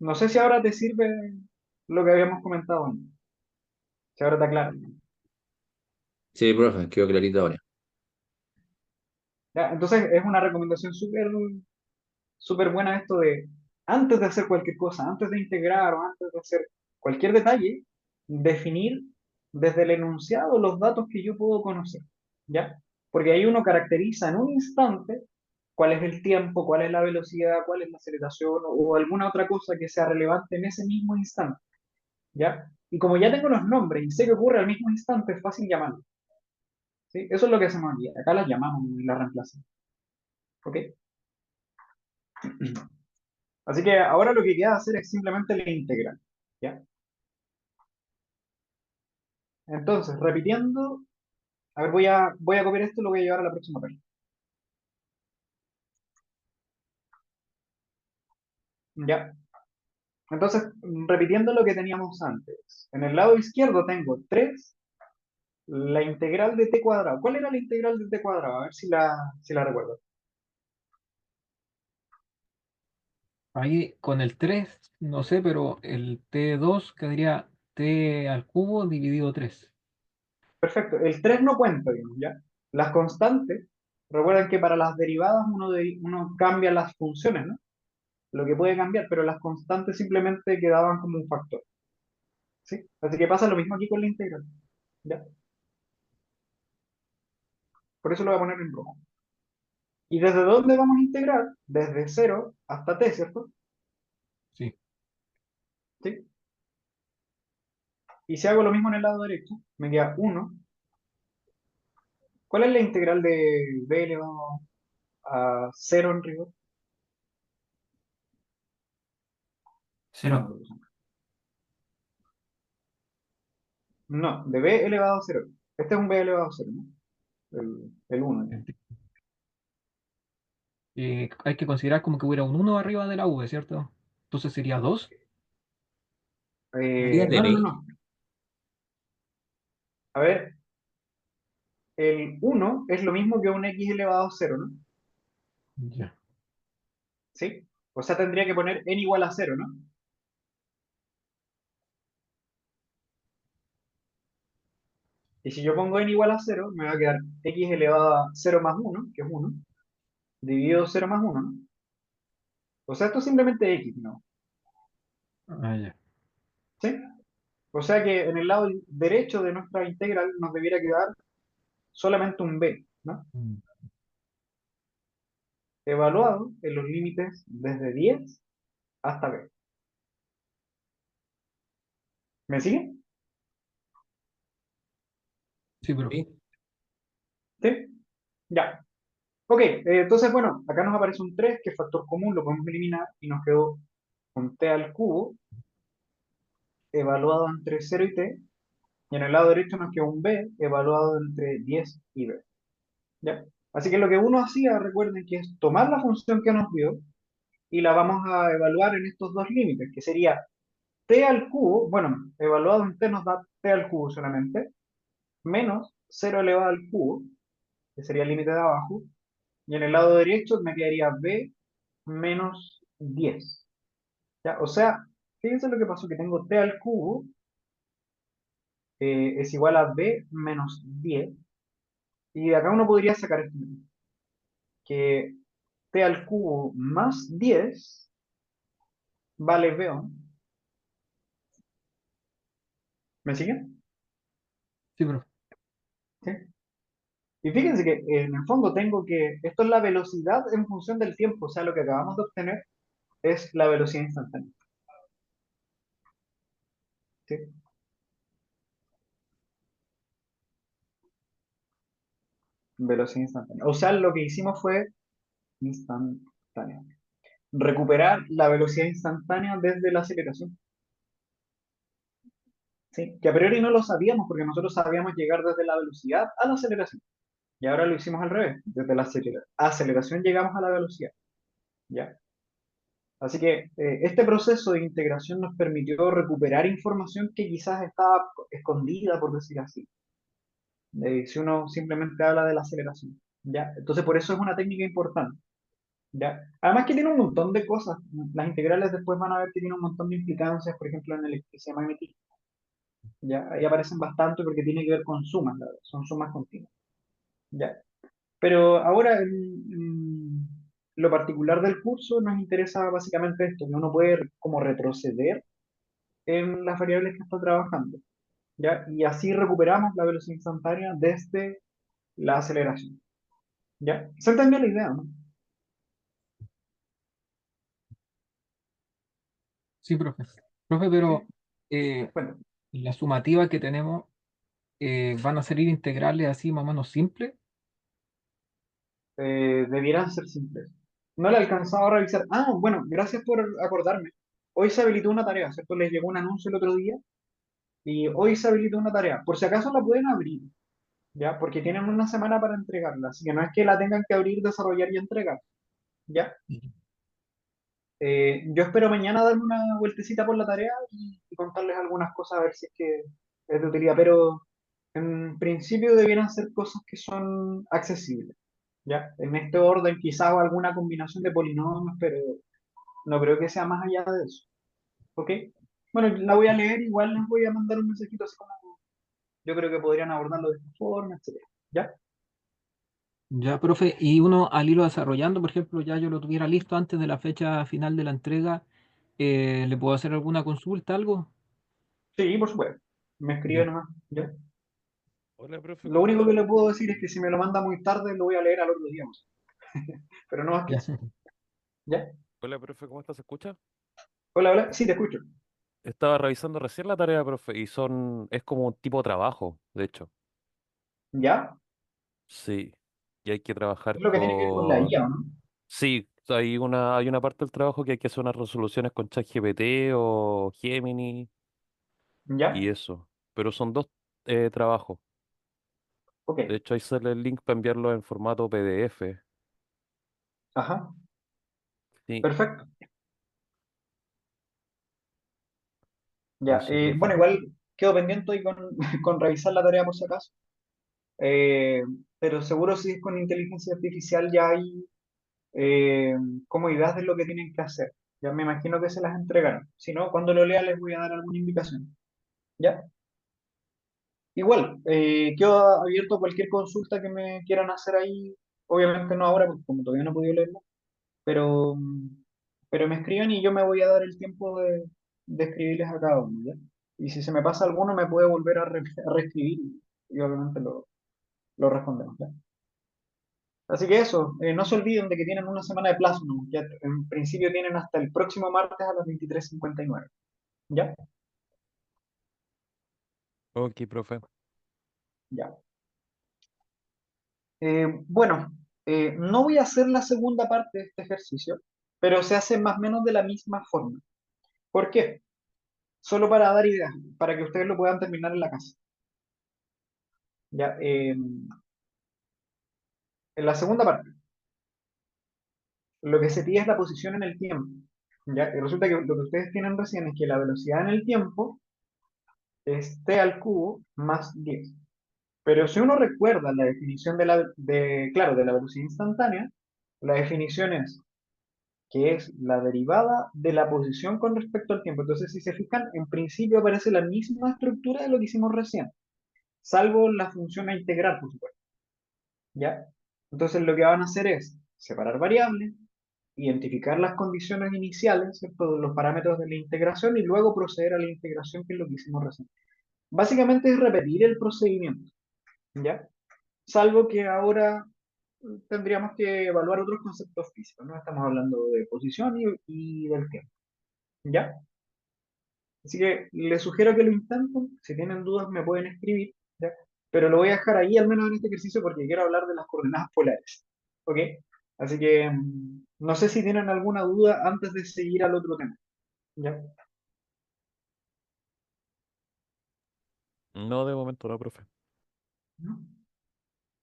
[SPEAKER 1] No sé si ahora te sirve lo que habíamos comentado antes, si ahora está claro.
[SPEAKER 3] Sí, profe, quedó clarito ahora.
[SPEAKER 1] ¿Ya? Entonces es una recomendación súper buena esto de, antes de hacer cualquier cosa, antes de integrar o antes de hacer cualquier detalle, definir desde el enunciado los datos que yo puedo conocer, ¿ya? Porque ahí uno caracteriza en un instante cuál es el tiempo, cuál es la velocidad, cuál es la aceleración o alguna otra cosa que sea relevante en ese mismo instante, ¿ya? Y como ya tengo los nombres y sé que ocurre al mismo instante, es fácil llamarlo, ¿sí? Eso es lo que hacemos aquí. Acá las llamamos y las reemplazamos, ¿ok? Así que ahora lo que queda hacer es simplemente la integral, ¿ya? Entonces, repitiendo, a ver, voy a copiar esto y lo voy a llevar a la próxima página. ¿Ya? Entonces, repitiendo lo que teníamos antes. En el lado izquierdo tengo 3 la integral de t cuadrado. ¿Cuál era la integral de t cuadrado? A ver si la recuerdo.
[SPEAKER 2] Ahí con el 3 no sé, pero el T2 quedaría T al cubo dividido 3.
[SPEAKER 1] Perfecto. El 3 no cuenta, digamos, ¿ya? Las constantes, recuerden que para las derivadas uno cambia las funciones, ¿no? Lo que puede cambiar, pero las constantes simplemente quedaban como un factor, ¿sí? Así que pasa lo mismo aquí con la integral, ¿ya? Por eso lo voy a poner en rojo. ¿Y desde dónde vamos a integrar? Desde 0 hasta t, ¿cierto?
[SPEAKER 2] Sí,
[SPEAKER 1] ¿Sí? Y si hago lo mismo en el lado derecho, me queda 1. ¿Cuál es la integral de b elevado a 0 en rigor? No,
[SPEAKER 4] Cero.
[SPEAKER 1] no, de b elevado a 0. Este es un b elevado a 0, ¿no? El 1.
[SPEAKER 2] enti- hay que considerar como que hubiera un 1 arriba de la V, ¿cierto? Entonces sería 2.
[SPEAKER 4] ¿Arriba de
[SPEAKER 1] No, no, no,
[SPEAKER 4] B?
[SPEAKER 1] no. A ver, el 1 es lo mismo que un x elevado a 0, ¿no?
[SPEAKER 2] Ya.
[SPEAKER 1] ¿Sí? O sea, tendría que poner n igual a 0, ¿no? Y si yo pongo n igual a 0, me va a quedar x elevado a 0 más 1, que es 1, dividido 0 más 1, ¿no? O sea, esto es simplemente x, ¿no?
[SPEAKER 2] Ah, ya.
[SPEAKER 1] ¿Sí? O sea que en el lado derecho de nuestra integral nos debiera quedar solamente un b, ¿no?
[SPEAKER 2] Mm.
[SPEAKER 1] Evaluado en los límites desde 10 hasta b. ¿Me sigue?
[SPEAKER 2] Sí, pero
[SPEAKER 4] Sí.
[SPEAKER 1] ¿Sí? Ya. Ok, entonces, bueno, acá nos aparece un 3 que es factor común, lo podemos eliminar y nos quedó un t al cubo evaluado entre 0 y t, y en el lado derecho nos quedó un b evaluado entre 10 y b. ¿Ya? Así que lo que uno hacía, recuerden que es tomar la función que nos dio y la vamos a evaluar en estos dos límites, que sería t al cubo, bueno, evaluado en t nos da t al cubo solamente, menos 0 elevado al cubo, que sería el límite de abajo, y en el lado derecho me quedaría b menos 10. ¿Ya? O sea, fíjense lo que pasó, que tengo t al cubo es igual a b menos 10, y de acá uno podría sacar esto mismo, que t al cubo más 10 vale b11. ¿Me siguen?
[SPEAKER 2] sí, pero
[SPEAKER 1] ¿Sí? Y fíjense que en el fondo tengo que, esto es la velocidad en función del tiempo, o sea, lo que acabamos de obtener es la velocidad instantánea. ¿Sí? Velocidad instantánea. O sea, lo que hicimos fue instantánea. Recuperar la velocidad instantánea desde la aceleración. ¿Sí? Que a priori no lo sabíamos porque nosotros sabíamos llegar desde la velocidad a la aceleración. Y ahora lo hicimos al revés. Desde la aceleración llegamos a la velocidad. ¿Ya? Así que este proceso de integración nos permitió recuperar información que quizás estaba escondida, por decir así, si uno simplemente habla de la aceleración. ¿Ya? Entonces, por eso es una técnica importante. ¿Ya? Además que tiene un montón de cosas. Las integrales después van a ver que tiene un montón de implicancias, por ejemplo, en electricidad magnética. ¿Ya? Ahí aparecen bastante porque tiene que ver con sumas, la verdad, son sumas continuas. ¿Ya? Pero ahora, en lo particular del curso, nos interesa básicamente esto, que uno puede como retroceder en las variables que está trabajando, ¿ya? Y así recuperamos la velocidad instantánea desde la aceleración, ¿ya? ¿Se entendió la idea, no?
[SPEAKER 2] Sí, profe. Profe, pero eh,
[SPEAKER 1] Bueno,
[SPEAKER 2] la sumativa que tenemos van a salir integrales así más o menos simples.
[SPEAKER 1] debieran ser simples. No le he alcanzado a revisar. Ah, bueno, gracias por acordarme. Hoy se habilitó una tarea, ¿cierto? Les llegó un anuncio el otro día y hoy se habilitó una tarea. Por si acaso la pueden abrir, ¿ya? Porque tienen una semana para entregarla, así que no es que la tengan que abrir, desarrollar y entregar, ¿ya? Yo espero mañana darme una vueltecita por la tarea y contarles algunas cosas a ver si es que es de utilidad, pero en principio debieran ser cosas que son accesibles, ¿ya? En este orden quizás alguna combinación de polinomios, pero no creo que sea más allá de eso, ¿ok? Bueno, la voy a leer, igual les voy a mandar un mensajito así como yo creo que podrían abordarlo de esta forma, etcétera, ¿ya?
[SPEAKER 2] Ya, profe, y uno al irlo desarrollando, por ejemplo, ya yo lo tuviera listo antes de la fecha final de la entrega, ¿le puedo hacer alguna consulta, algo?
[SPEAKER 1] Sí, por supuesto, me escribe
[SPEAKER 2] Ya,
[SPEAKER 1] nomás, ¿ya?
[SPEAKER 5] Hola, profe,
[SPEAKER 1] Lo
[SPEAKER 5] ¿cómo
[SPEAKER 1] único
[SPEAKER 5] está?
[SPEAKER 1] que le puedo decir es que si me lo manda muy tarde lo voy a leer al otro día, pero no más que
[SPEAKER 2] ya.
[SPEAKER 1] eso. ¿Ya?
[SPEAKER 5] Hola, profe, ¿cómo está? ¿Se escucha?
[SPEAKER 1] Hola, hola. Sí, te escucho.
[SPEAKER 5] Estaba revisando recién la tarea, profe, y es como un tipo de trabajo, de hecho.
[SPEAKER 1] ¿Ya?
[SPEAKER 5] Sí, y hay que
[SPEAKER 1] Es
[SPEAKER 5] trabajar
[SPEAKER 1] lo que tiene que ver con la IA, ¿o
[SPEAKER 5] con...
[SPEAKER 1] no?
[SPEAKER 5] Sí, hay una parte del trabajo que hay que hacer unas resoluciones con ChatGPT o Gemini y
[SPEAKER 1] ¿Ya?
[SPEAKER 5] eso. Pero son dos trabajos.
[SPEAKER 1] Ok.
[SPEAKER 5] De hecho, ahí sale el link para enviarlo en formato PDF.
[SPEAKER 1] Ajá.
[SPEAKER 5] Sí,
[SPEAKER 1] Perfecto. Ya.
[SPEAKER 5] entonces,
[SPEAKER 1] Bueno,
[SPEAKER 5] profe.
[SPEAKER 1] igual quedo pendiente hoy con, con revisar la tarea por si acaso. Eh, pero seguro si es con inteligencia artificial ya hay eh, como ideas de lo que tienen que hacer. Ya me imagino que se las entregarán. Si no, cuando lo lea les voy a dar alguna indicación. ¿Ya? Igual, quedo abierto a cualquier consulta que me quieran hacer ahí. Obviamente no ahora, porque como todavía no he podido leerlo, pero, pero me escriben y yo me voy a dar el tiempo de escribirles a cada uno, ¿ya? Y si se me pasa alguno, me puede volver a reescribir y obviamente lo respondemos, ¿ya? Así que eso, no se olviden de que tienen una semana de plazo, ¿no? Ya en principio tienen hasta el próximo martes a las 23:59, ¿ya?
[SPEAKER 5] Ok, profe.
[SPEAKER 1] Ya. Bueno, no voy a hacer la segunda parte de este ejercicio, pero se hace más o menos de la misma forma. ¿Por qué? Solo para dar ideas, para que ustedes lo puedan terminar en la casa. Ya, en la segunda parte, lo que se pide es la posición en el tiempo. ¿Ya? Y resulta que lo que ustedes tienen recién es que la velocidad en el tiempo es t al cubo más 10. Pero si uno recuerda la definición claro, de la velocidad instantánea, la definición es que es la derivada de la posición con respecto al tiempo. Entonces, si se fijan, en principio aparece la misma estructura de lo que hicimos recién, salvo la función a integrar, por supuesto. ¿Ya? Entonces, lo que van a hacer es separar variables, identificar las condiciones iniciales, ¿cierto? Los parámetros de la integración y luego proceder a la integración, que es lo que hicimos recién. Básicamente es repetir el procedimiento, ¿ya? Salvo que ahora tendríamos que evaluar otros conceptos físicos, ¿no? Estamos hablando de posición y del tiempo, ¿ya? Así que les sugiero que lo intenten. Si tienen dudas, me pueden escribir, ¿ya? Pero lo voy a dejar ahí, al menos en este ejercicio, porque quiero hablar de las coordenadas polares. ¿Ok? Así que no sé si tienen alguna duda antes de seguir al otro tema. ¿Ya?
[SPEAKER 5] No, de momento no, profe.
[SPEAKER 1] ¿No?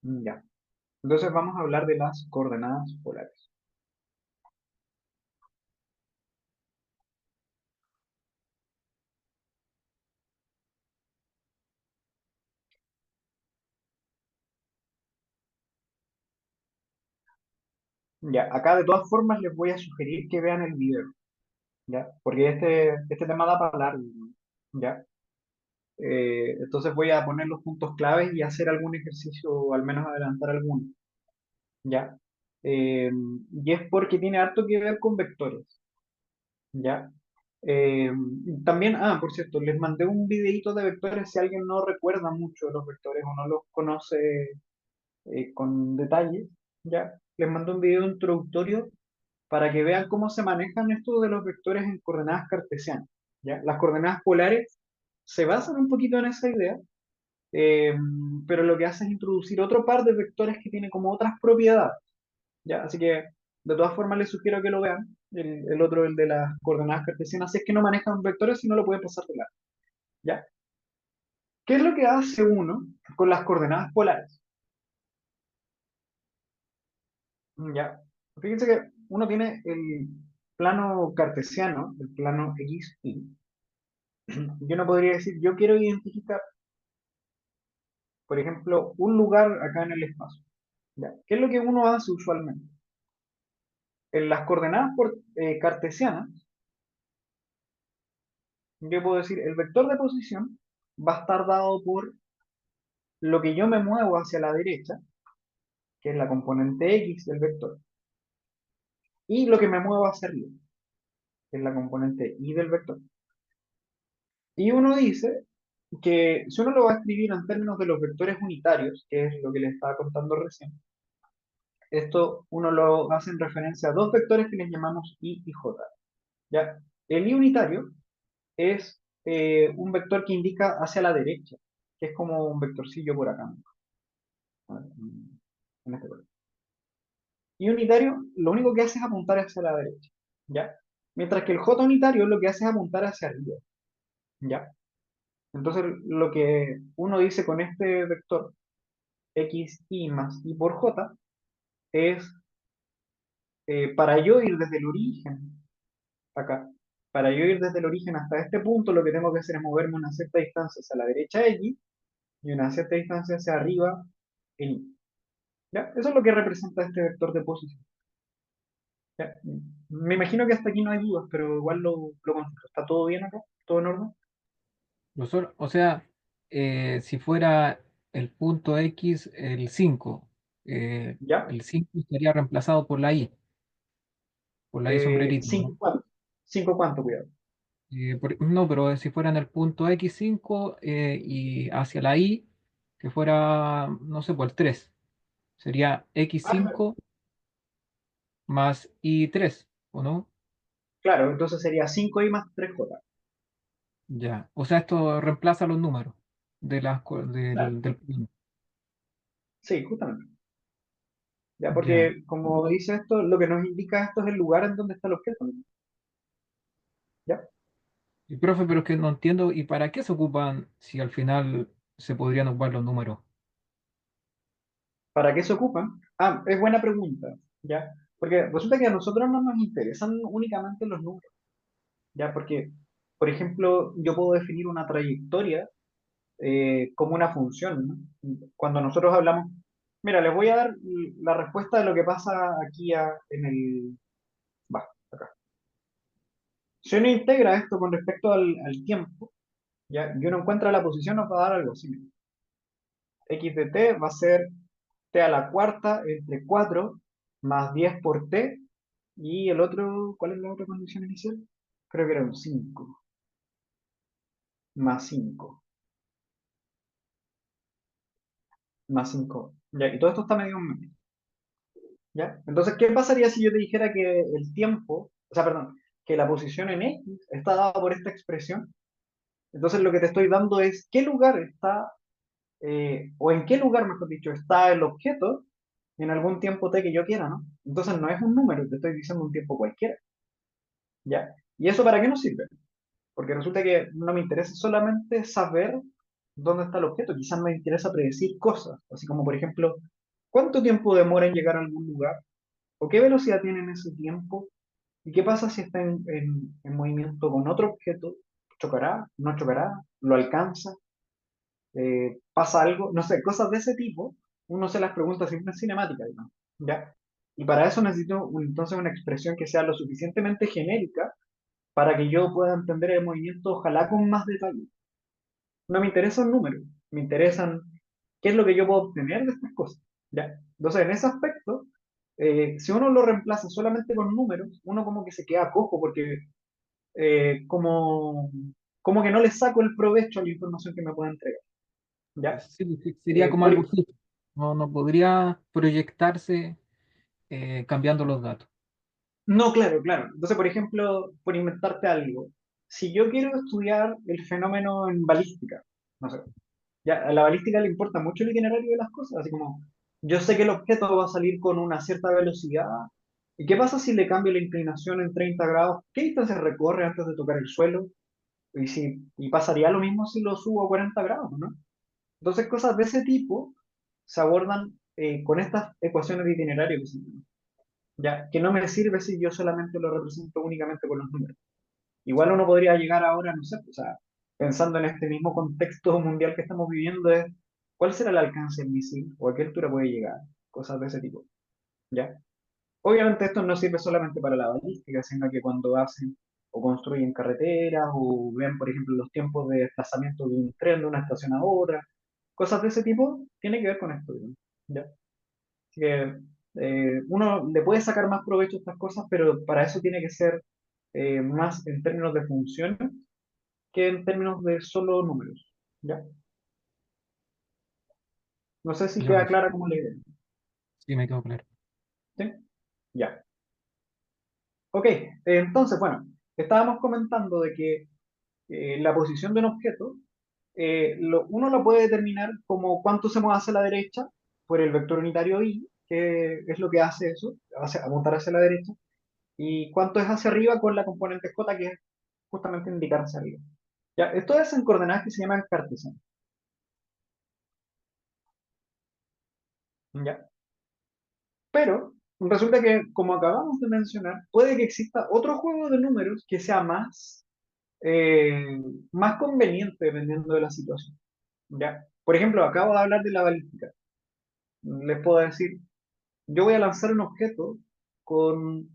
[SPEAKER 1] Ya. Entonces vamos a hablar de las coordenadas polares. Ya, acá de todas formas les voy a sugerir que vean el video, ¿ya? Porque este tema da para largo, ¿no? ¿Ya? Entonces voy a poner los puntos claves y hacer algún ejercicio o al menos adelantar alguno. ¿Ya? Y es porque tiene harto que ver con vectores, ¿ya? Eh, También, por cierto, les mandé un videito de vectores si alguien no recuerda mucho de los vectores o no los conoce con detalle, ¿ya? Les mandé un video introductorio para que vean cómo se manejan estos de los vectores en coordenadas cartesianas. ¿Ya? Las coordenadas polares se basan un poquito en esa idea, eh, pero lo que hace es introducir otro par de vectores que tiene como otras propiedades. ¿Ya? Así que, de todas formas, les sugiero que lo vean. El otro, el de las coordenadas cartesianas, si es que no manejan vectores, si no lo pueden pasar de lado. ¿Ya? ¿Qué es lo que hace uno con las coordenadas polares? ¿Ya? Fíjense que uno tiene el plano cartesiano, el plano X, y yo no podría decir, yo quiero identificar, por ejemplo, un lugar acá en el espacio. ¿Ya? ¿Qué es lo que uno hace usualmente? En las coordenadas cartesianas, yo puedo decir, el vector de posición va a estar dado por lo que yo me muevo hacia la derecha, que es la componente X del vector, y lo que me muevo hacia arriba, que es la componente Y del vector. Y uno dice que si uno lo va a escribir en términos de los vectores unitarios, que es lo que les estaba contando recién, esto uno lo hace en referencia a dos vectores que les llamamos I y J. ¿Ya? El I unitario es un vector que indica hacia la derecha, que es como un vectorcillo por acá, ¿no? En este color. Y unitario lo único que hace es apuntar hacia la derecha, ¿ya? Mientras que el J unitario lo que hace es apuntar hacia arriba, ¿ya? Entonces lo que uno dice con este vector x y más y por j es para yo ir desde el origen acá, para yo ir desde el origen hasta este punto, lo que tengo que hacer es moverme una cierta distancia hacia la derecha x y una cierta distancia hacia arriba en y. ¿Ya? Eso es lo que representa este vector de posición. ¿Ya? Me imagino que hasta aquí no hay dudas, pero igual lo consulto. ¿Está todo bien acá? ¿Todo en orden?
[SPEAKER 2] O sea, si fuera el punto X, el 5,
[SPEAKER 1] ¿Ya?
[SPEAKER 2] el 5 estaría reemplazado por la I sombrerito,
[SPEAKER 1] ¿Cinco
[SPEAKER 2] ¿no?
[SPEAKER 1] cuánto? ¿Cinco cuánto? Cuidado.
[SPEAKER 2] No, pero si fuera en el punto X5 y hacia la Y, que fuera, no sé, por el 3, sería
[SPEAKER 1] Ah,
[SPEAKER 2] X5 más Y3, ¿o no?
[SPEAKER 1] claro, entonces sería 5i más 3j.
[SPEAKER 2] Ya. O sea, esto reemplaza los números
[SPEAKER 1] Claro,
[SPEAKER 2] del plano.
[SPEAKER 1] sí, justamente. Ya,
[SPEAKER 2] Ya.
[SPEAKER 1] porque como dice esto, lo que nos indica esto es el lugar en donde está el objeto, ¿no? ¿Ya?
[SPEAKER 2] Y profe, pero es que no entiendo, ¿y para qué se ocupan si al final se podrían ocupar los números?
[SPEAKER 1] ¿Para qué se ocupan? Ah, es buena pregunta, ¿ya? Porque resulta que a nosotros no nos interesan únicamente los números, ¿ya? Porque, por ejemplo, yo puedo definir una trayectoria como una función, ¿no? Cuando nosotros hablamos, mira, les voy a dar la respuesta de lo que pasa aquí en el... Va, acá. Si uno integra esto con respecto al tiempo, ¿ya? Y uno encuentra la posición, nos va a dar algo así. Mira. X de t va a ser t a la cuarta entre 4 más 10 por t. Y el otro, ¿cuál es la otra condición inicial? Creo que era un 5 más 5 más 5. Ya, y todo esto está medio en medio. ¿Ya? Entonces, ¿qué pasaría si yo te dijera que el tiempo, o sea, perdón, que la posición en X está dada por esta expresión? Entonces, lo que te estoy dando es qué lugar está, o en qué lugar, mejor dicho, está el objeto en algún tiempo t que yo quiera, ¿no? Entonces, no es un número, te estoy diciendo un tiempo cualquiera. ¿Ya? ¿Y eso para qué nos sirve? Porque resulta que no me interesa solamente saber dónde está el objeto, quizás me interesa predecir cosas, así como por ejemplo, ¿cuánto tiempo demora en llegar a algún lugar? ¿O qué velocidad tiene en ese tiempo? ¿Y qué pasa si está en movimiento con otro objeto? ¿Chocará? ¿No chocará? ¿Lo alcanza? ¿Pasa algo? No sé, cosas de ese tipo, uno se las pregunta siempre en cinemática, digamos, ¿ya? Y para eso necesito entonces una expresión que sea lo suficientemente genérica para que yo pueda entender el movimiento, ojalá con más detalle. No me interesan números, me interesan qué es lo que yo puedo obtener de estas cosas. ¿Ya? Entonces, en ese aspecto, si uno lo reemplaza solamente con números, uno como que se queda cojo porque como que no le saco el provecho a la información que me puede entregar. ¿Ya?
[SPEAKER 2] Sí, pues, sí, sería como
[SPEAKER 1] Por,
[SPEAKER 2] algo fijo. No, no podría proyectarse cambiando los datos.
[SPEAKER 1] No, claro, claro. Entonces, por ejemplo, por inventarte algo, si yo quiero estudiar el fenómeno en balística, no sé, ya a la balística le importa mucho el itinerario de las cosas, así como yo sé que el objeto va a salir con una cierta velocidad, ¿y qué pasa si le cambio la inclinación en 30 grados? ¿Qué distancia recorre antes de tocar el suelo? Y pasaría lo mismo si lo subo a 40 grados, ¿no? Entonces, cosas de ese tipo se abordan con estas ecuaciones de itinerario que se llaman, ya, que no me sirve si yo solamente lo represento únicamente con los números. Igual uno podría llegar ahora, no sé, o sea, pensando en este mismo contexto mundial que estamos viviendo, es cuál será el alcance del misil o a qué altura puede llegar, cosas de ese tipo, ¿ya? Obviamente esto no sirve solamente para la balística, sino que cuando hacen o construyen carreteras o ven, por ejemplo, los tiempos de desplazamiento de un tren de una estación a otra, cosas de ese tipo, tiene que ver con esto, ¿ya? Así que uno le puede sacar más provecho a estas cosas, pero para eso tiene que ser más en términos de funciones que en términos de solo números, ¿ya? No sé si
[SPEAKER 2] Ya,
[SPEAKER 1] queda
[SPEAKER 2] profe.
[SPEAKER 1] clara como la idea,
[SPEAKER 2] Sí, me quedó claro.
[SPEAKER 1] ¿sí? Ya. Ok, entonces, bueno, estábamos comentando de que la posición de un objeto, uno lo puede determinar como cuánto se mueve hacia la derecha por el vector unitario y, que es lo que hace eso, apuntar hacia la derecha, y cuánto es hacia arriba con la componente j, que es justamente indicar hacia arriba. Ya, esto es en coordenadas que se llaman cartesianas. ¿Ya? Pero resulta que, como acabamos de mencionar, puede que exista otro juego de números que sea eh, más conveniente dependiendo de la situación. ¿Ya? Por ejemplo, acabo de hablar de la balística. Les puedo decir, yo voy a lanzar un objeto con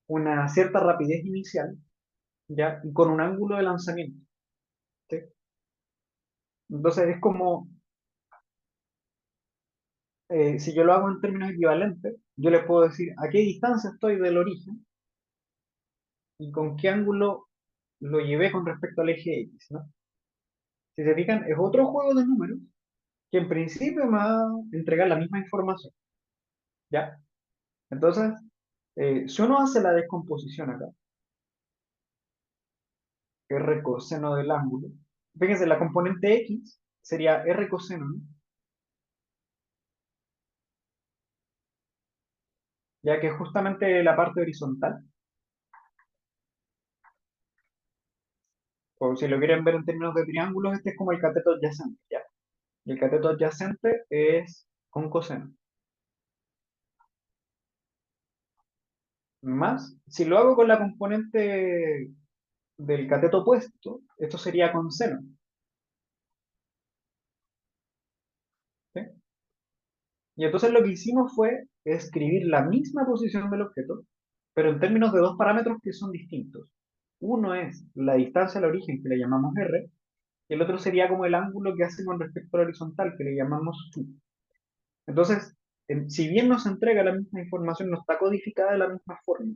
[SPEAKER 1] una cierta rapidez inicial, ¿ya? Y con un ángulo de lanzamiento, ¿sí? Entonces es como, si yo lo hago en términos equivalentes, yo les puedo decir a qué distancia estoy del origen y con qué ángulo lo llevé con respecto al eje X, ¿no? Si se fijan, es otro juego de números que en principio me va a entregar la misma información, ¿ya? Entonces, si uno hace la descomposición acá, R coseno del ángulo, fíjense, la componente X sería R coseno, ¿no? Ya que es justamente la parte horizontal, o si lo quieren ver en términos de triángulos, este es como el cateto adyacente, ¿ya? Y el cateto adyacente es con coseno. Más, si lo hago con la componente del cateto opuesto, esto sería con seno, ¿sí? Y entonces lo que hicimos fue escribir la misma posición del objeto, pero en términos de dos parámetros que son distintos. Uno es la distancia al origen, que le llamamos r, y el otro sería como el ángulo que hace con respecto al horizontal, que le llamamos phi. Entonces, si bien nos entrega la misma información, no está codificada de la misma forma,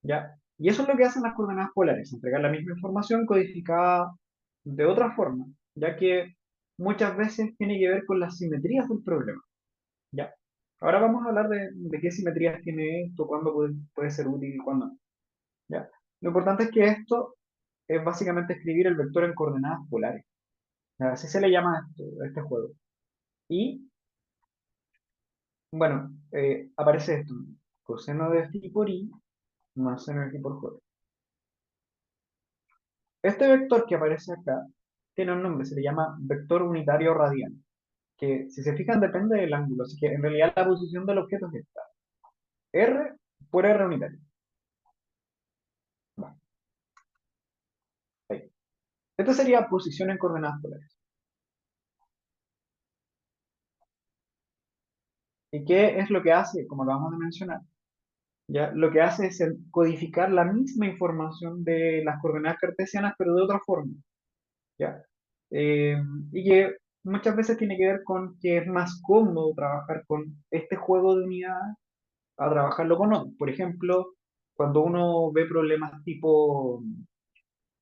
[SPEAKER 1] ¿ya? Y eso es lo que hacen las coordenadas polares, entregar la misma información codificada de otra forma, ya que muchas veces tiene que ver con las simetrías del problema, ¿ya? Ahora vamos a hablar de qué simetrías tiene esto, cuándo puede ser útil y cuándo no, ¿ya? Lo importante es que esto es básicamente escribir el vector en coordenadas polares. Así se le llama a este juego. Y, bueno, aparece esto, coseno de phi por i más seno de phi por j. Este vector que aparece acá tiene un nombre, se le llama vector unitario radial, que si se fijan depende del ángulo, así que en realidad la posición del objeto es esta, r por r unitario. Va, ahí. Esta sería posición en coordenadas polares. ¿Y qué es lo que hace? Como lo vamos a mencionar, ¿ya? Lo que hace es codificar la misma información de las coordenadas cartesianas, pero de otra forma, ¿ya? Eh, y que muchas veces tiene que ver con que es más cómodo trabajar con este juego de unidades a trabajarlo con otros. Por ejemplo, cuando uno ve problemas tipo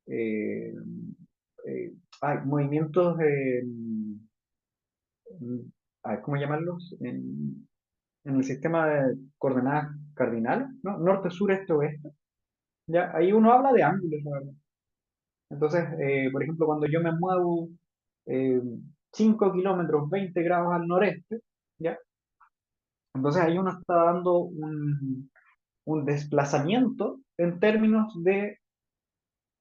[SPEAKER 1] eh, movimientos de, ¿cómo llamarlos? en el sistema de coordenadas cardinales, ¿no? Norte, sur, este, oeste, ¿ya? Ahí uno habla de ángulos, la verdad. Entonces, por ejemplo, cuando yo me muevo eh, 5 kilómetros, 20 grados al noreste, ¿ya? Entonces ahí uno está dando un desplazamiento en términos de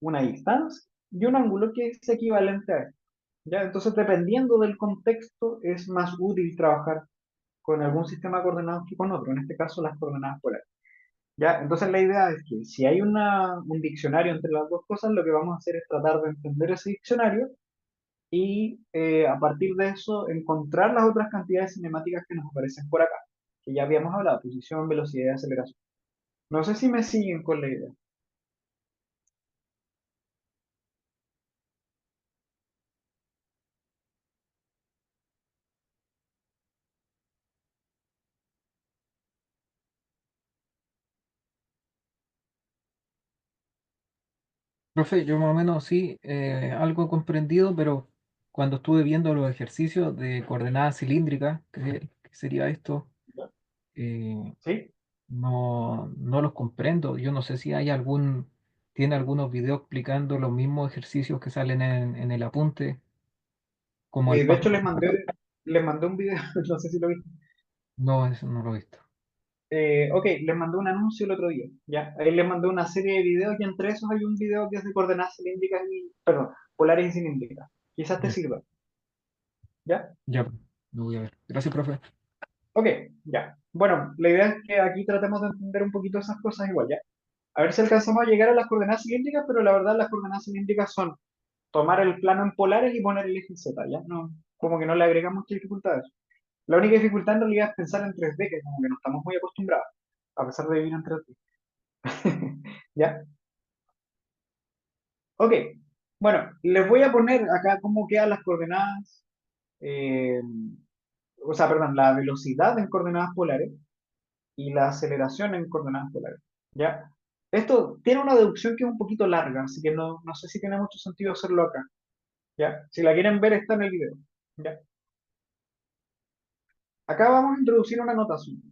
[SPEAKER 1] una distancia y un ángulo que es equivalente a esto, ¿ya? Entonces, dependiendo del contexto, es más útil trabajar con algún sistema de coordenadas que con otro, en este caso las coordenadas polares. ¿Ya? Entonces la idea es que si hay un diccionario entre las dos cosas, lo que vamos a hacer es tratar de entender ese diccionario y a partir de eso encontrar las otras cantidades cinemáticas que nos aparecen por acá, que ya habíamos hablado, posición, velocidad y aceleración. No sé si me siguen con la idea.
[SPEAKER 2] Profe, yo más o menos sí, algo he comprendido, pero cuando estuve viendo los ejercicios de coordenadas cilíndricas, que sería esto, eh,
[SPEAKER 1] ¿Sí?
[SPEAKER 2] no los comprendo. Yo no sé si tiene algunos videos explicando los mismos ejercicios que salen en el apunte, como el
[SPEAKER 1] De
[SPEAKER 2] paso.
[SPEAKER 1] hecho, les mandé un video, no sé si lo viste.
[SPEAKER 2] No, eso no lo he visto.
[SPEAKER 1] Ok, les mandé un anuncio el otro día, ¿ya? Ahí les mandé una serie de videos y entre esos hay un video que es de coordenadas cilíndricas y, perdón, polares y cilíndricas. Quizás te
[SPEAKER 2] Ya,
[SPEAKER 1] sirva, ¿ya?
[SPEAKER 2] ya, lo voy a ver. Gracias, profe.
[SPEAKER 1] Ok, ya. Bueno, la idea es que aquí tratemos de entender un poquito esas cosas igual, ¿ya? A ver si alcanzamos a llegar a las coordenadas cilíndricas, pero la verdad las coordenadas cilíndricas son tomar el plano en polares y poner el eje Z, ¿ya? No, como que no le agregan mucha dificultad a eso. La única dificultad en realidad es pensar en 3D, que como que no estamos muy acostumbrados, a pesar de vivir en 3D. ¿Ya? Ok, bueno, les voy a poner acá cómo quedan las coordenadas, eh, o sea, perdón, la velocidad en coordenadas polares y la aceleración en coordenadas polares. ¿Ya? Esto tiene una deducción que es un poquito larga, así que no sé si tiene mucho sentido hacerlo acá. ¿Ya? Si la quieren ver, está en el video. ¿Ya? Acá vamos a introducir una notación.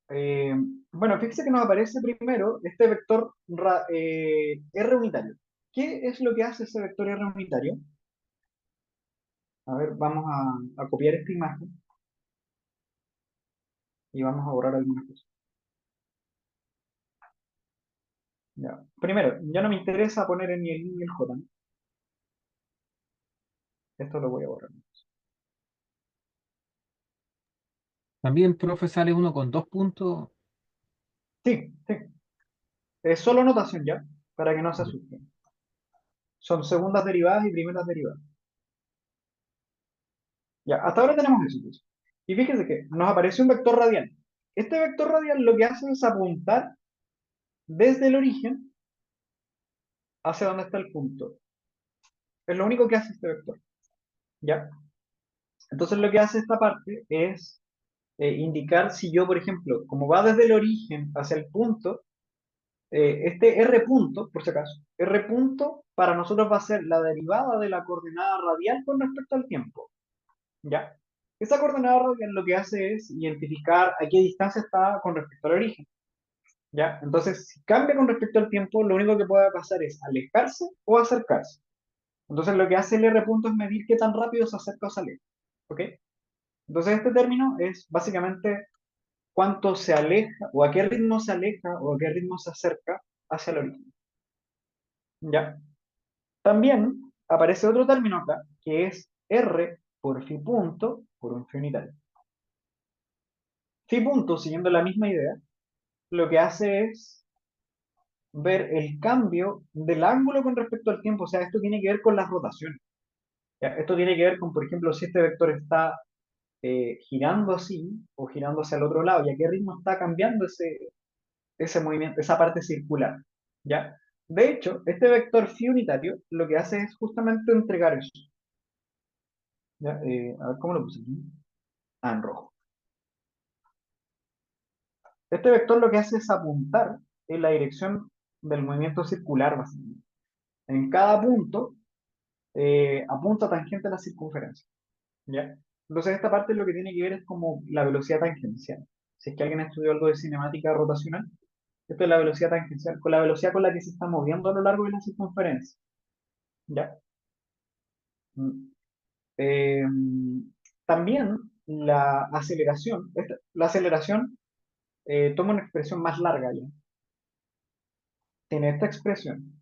[SPEAKER 1] Eh, bueno, fíjense que nos aparece primero este vector R unitario. ¿Qué es lo que hace ese vector R unitario? A ver, vamos a copiar esta imagen y vamos a borrar algunas cosas. Ya. Primero, ya no me interesa poner ni el I ni el J, ¿no? Esto lo voy a borrar.
[SPEAKER 2] También, profe, sale uno con 2 puntos.
[SPEAKER 1] Sí, sí. Es solo notación ya, para que no se
[SPEAKER 2] Ya.
[SPEAKER 1] asusten. Son segundas derivadas y primeras derivadas. Ya, hasta ahora tenemos eso, pues. Y fíjense que nos aparece un vector radial. Este vector radial lo que hace es apuntar desde el origen hacia donde está el punto. Es lo único que hace este vector. ¿Ya? Entonces lo que hace esta parte es indicar si yo, por ejemplo, como va desde el origen hacia el punto, este R punto, por si acaso, R punto para nosotros va a ser la derivada de la coordenada radial con respecto al tiempo. ¿Ya? Esa coordenada radial lo que hace es identificar a qué distancia está con respecto al origen. ¿Ya? Entonces, si cambia con respecto al tiempo, lo único que puede pasar es alejarse o acercarse. Entonces, lo que hace el R punto es medir qué tan rápido se acerca o se aleja. ¿Ok? Entonces, este término es básicamente cuánto se aleja, o a qué ritmo se aleja, o a qué ritmo se acerca hacia el origen. ¿Ya? También aparece otro término acá, que es R por phi punto por un phi unitario. Phi punto, siguiendo la misma idea, lo que hace es ver el cambio del ángulo con respecto al tiempo. O sea, esto tiene que ver con las rotaciones. ¿Ya? Esto tiene que ver con, por ejemplo, si este vector está girando así o girando hacia el otro lado y a qué ritmo está cambiando ese movimiento, esa parte circular. ¿Ya? De hecho, este vector phi unitario lo que hace es justamente entregar eso. ¿Ya? A ver, ¿cómo lo puse aquí? Ah, en rojo. Este vector lo que hace es apuntar en la dirección del movimiento circular, básicamente. En cada punto apunta tangente a la circunferencia. ¿Ya? Entonces esta parte lo que tiene que ver es como la velocidad tangencial. Si es que alguien estudió algo de cinemática rotacional, esto es la velocidad tangencial, con la velocidad con la que se está moviendo a lo largo de la circunferencia. ¿Ya? Mm. Eh, También la aceleración toma una expresión más larga ya. Tiene esta expresión.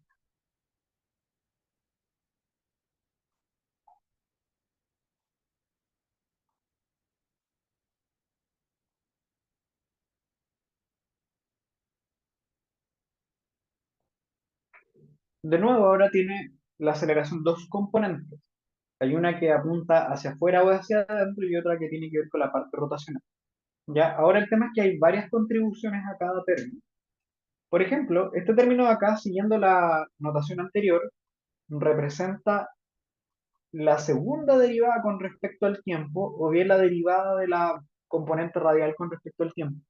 [SPEAKER 1] De nuevo, ahora tiene la aceleración dos componentes. Hay una que apunta hacia afuera o hacia adentro y otra que tiene que ver con la parte rotacional. ¿Ya? Ahora el tema es que hay varias contribuciones a cada término. Por ejemplo, este término de acá, siguiendo la notación anterior, representa la segunda derivada con respecto al tiempo o bien la derivada de la componente radial con respecto al tiempo.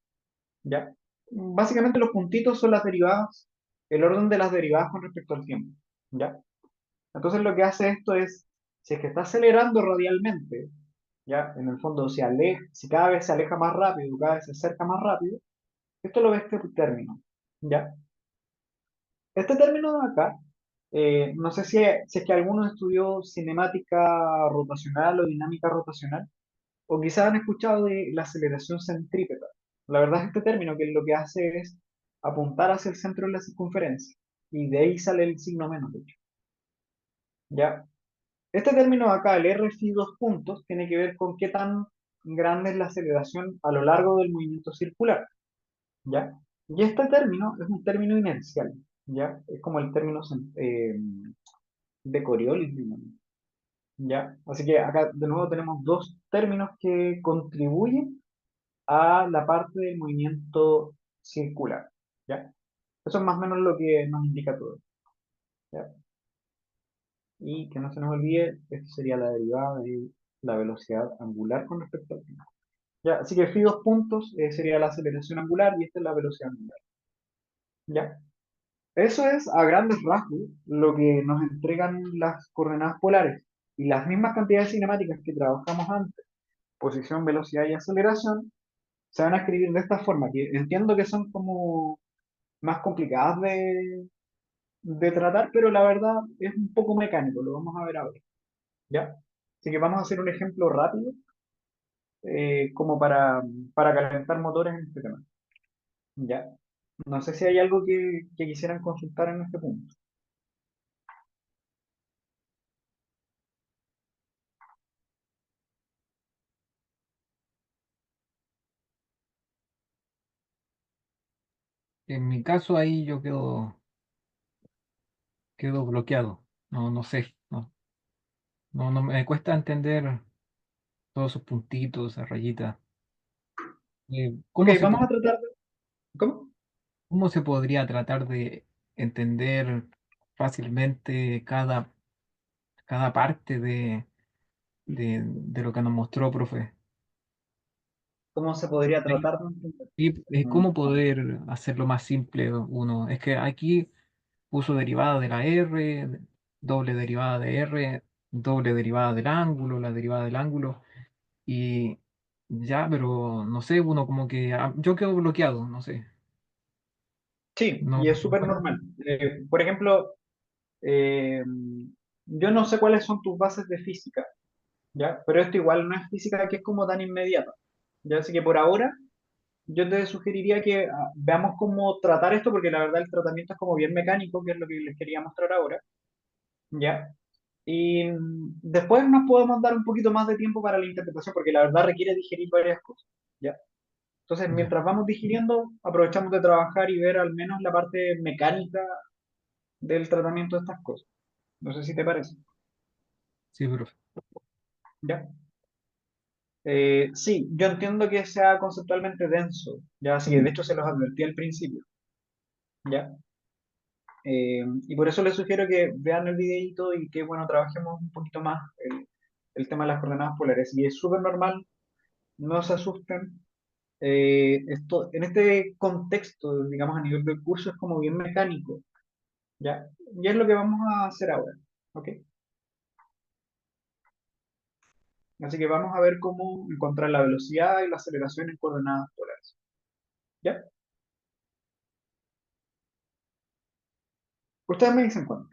[SPEAKER 1] ¿Ya? Básicamente los puntitos son las derivadas, el orden de las derivadas con respecto al tiempo. ¿Ya? Entonces lo que hace esto es, si es que está acelerando radialmente, ¿ya? En el fondo, si cada vez se aleja más rápido, cada vez se acerca más rápido, esto lo ve este término. ¿Ya? Este término de acá, no sé si es que alguno estudió cinemática rotacional o dinámica rotacional, o quizás han escuchado de la aceleración centrípeta. La verdad es este término que lo que hace es apuntar hacia el centro de la circunferencia, y de ahí sale el signo menos, de hecho. ¿Ya? Este término de acá, el r phi dos puntos, tiene que ver con qué tan grande es la aceleración a lo largo del movimiento circular. ¿Ya? Y este término es un término inercial, ¿ya? Es como el término de Coriolis, digamos, ¿ya? Así que acá de nuevo tenemos dos términos que contribuyen a la parte del movimiento circular, ¿ya? Eso es más o menos lo que nos indica todo, ¿ya? Y que no se nos olvide, esto sería la derivada de la velocidad angular con respecto al tiempo. ¿Ya? Así que phi dos puntos sería la aceleración angular y esta es la velocidad angular, ¿ya? Eso es a grandes rasgos lo que nos entregan las coordenadas polares y las mismas cantidades cinemáticas que trabajamos antes, posición, velocidad y aceleración, se van a escribir de esta forma, que entiendo que son como más complicadas de tratar, pero la verdad es un poco mecánico, lo vamos a ver ahora, ¿ya? Así que vamos a hacer un ejemplo rápido, como para calentar motores en este tema, ¿ya? No sé si hay algo que quisieran consultar en este punto.
[SPEAKER 2] En mi caso ahí yo quedo bloqueado. No, no sé. No, no, no me cuesta entender todos esos puntitos, esas rayitas.
[SPEAKER 1] Ok, vamos a tratar de... ¿Cómo?
[SPEAKER 2] ¿Cómo se podría tratar de entender fácilmente cada parte de lo que nos mostró, profe?
[SPEAKER 1] ¿Cómo se podría
[SPEAKER 2] Ahí.
[SPEAKER 1] tratar de entender?
[SPEAKER 2] Y
[SPEAKER 1] Mm.
[SPEAKER 2] cómo poder hacerlo más simple uno. Es que aquí puso derivada de la R, doble derivada de R, doble derivada del ángulo, la derivada del ángulo, y ya, pero no sé, uno como que yo quedo bloqueado, no sé.
[SPEAKER 1] Sí,
[SPEAKER 2] No,
[SPEAKER 1] y es súper normal. Por ejemplo, eh, yo no sé cuáles son tus bases de física, ¿ya? Pero esto igual no es física que es como tan inmediata, ¿ya? Así que por ahora yo te sugeriría que veamos cómo tratar esto, porque la verdad el tratamiento es como bien mecánico, que es lo que les quería mostrar ahora, ¿ya? Y después nos podemos dar un poquito más de tiempo para la interpretación, porque la verdad requiere digerir varias cosas, ¿ya? Entonces,
[SPEAKER 2] ya.
[SPEAKER 1] mientras vamos digiriendo, aprovechamos de trabajar y ver al menos la parte mecánica del tratamiento de estas cosas. No sé si te parece.
[SPEAKER 2] Sí, profe.
[SPEAKER 1] ¿Ya? Sí, yo entiendo que sea conceptualmente denso, ¿ya? Así que de hecho se los advertí al principio, ¿ya? Y por eso les sugiero que vean el videito y que, bueno, trabajemos un poquito más el tema de las coordenadas polares. Y es súper normal, no se asusten. Esto, en este contexto, digamos, a nivel del curso es como bien mecánico, ¿ya? Y es lo que vamos a hacer ahora, ¿ok? Así que vamos a ver cómo encontrar la velocidad y la aceleración en coordenadas polares. ¿Ya? Ustedes me dicen cuándo.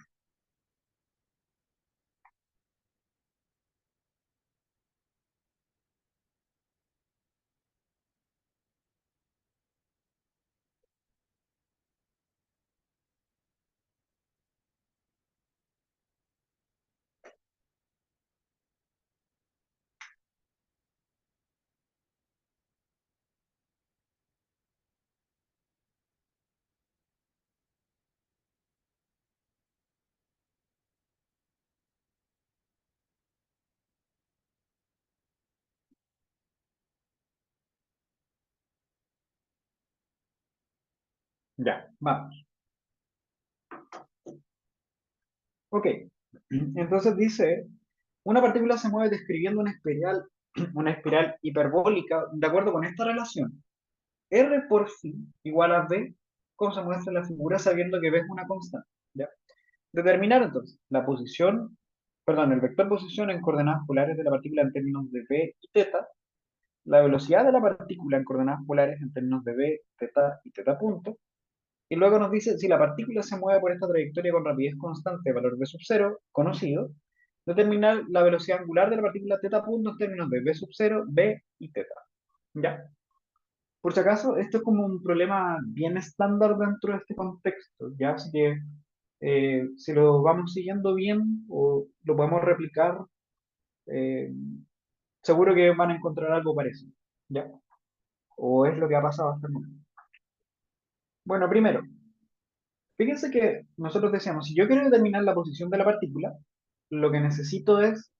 [SPEAKER 1] Ya, vamos. Ok. Entonces dice, una partícula se mueve describiendo una espiral hiperbólica de acuerdo con esta relación. R por phi igual a V, como se muestra en la figura, sabiendo que V es una constante. ¿Ya? Determinar entonces la posición, perdón, el vector posición en coordenadas polares de la partícula en términos de V y teta, la velocidad de la partícula en coordenadas polares en términos de V, teta y teta punto, y luego nos dice si la partícula se mueve por esta trayectoria con rapidez constante, valor V sub 0, conocido, determinar la velocidad angular de la partícula teta punto en términos de V sub 0, V y teta. ¿Ya? Por si acaso, esto es como un problema bien estándar dentro de este contexto, ¿ya? Así que si lo vamos siguiendo bien o lo podemos replicar, eh, seguro que van a encontrar algo parecido, ¿ya? O es lo que ha pasado hasta el momento. Bueno, primero, fíjense que nosotros decíamos, si yo quiero determinar la posición de la partícula, lo que necesito es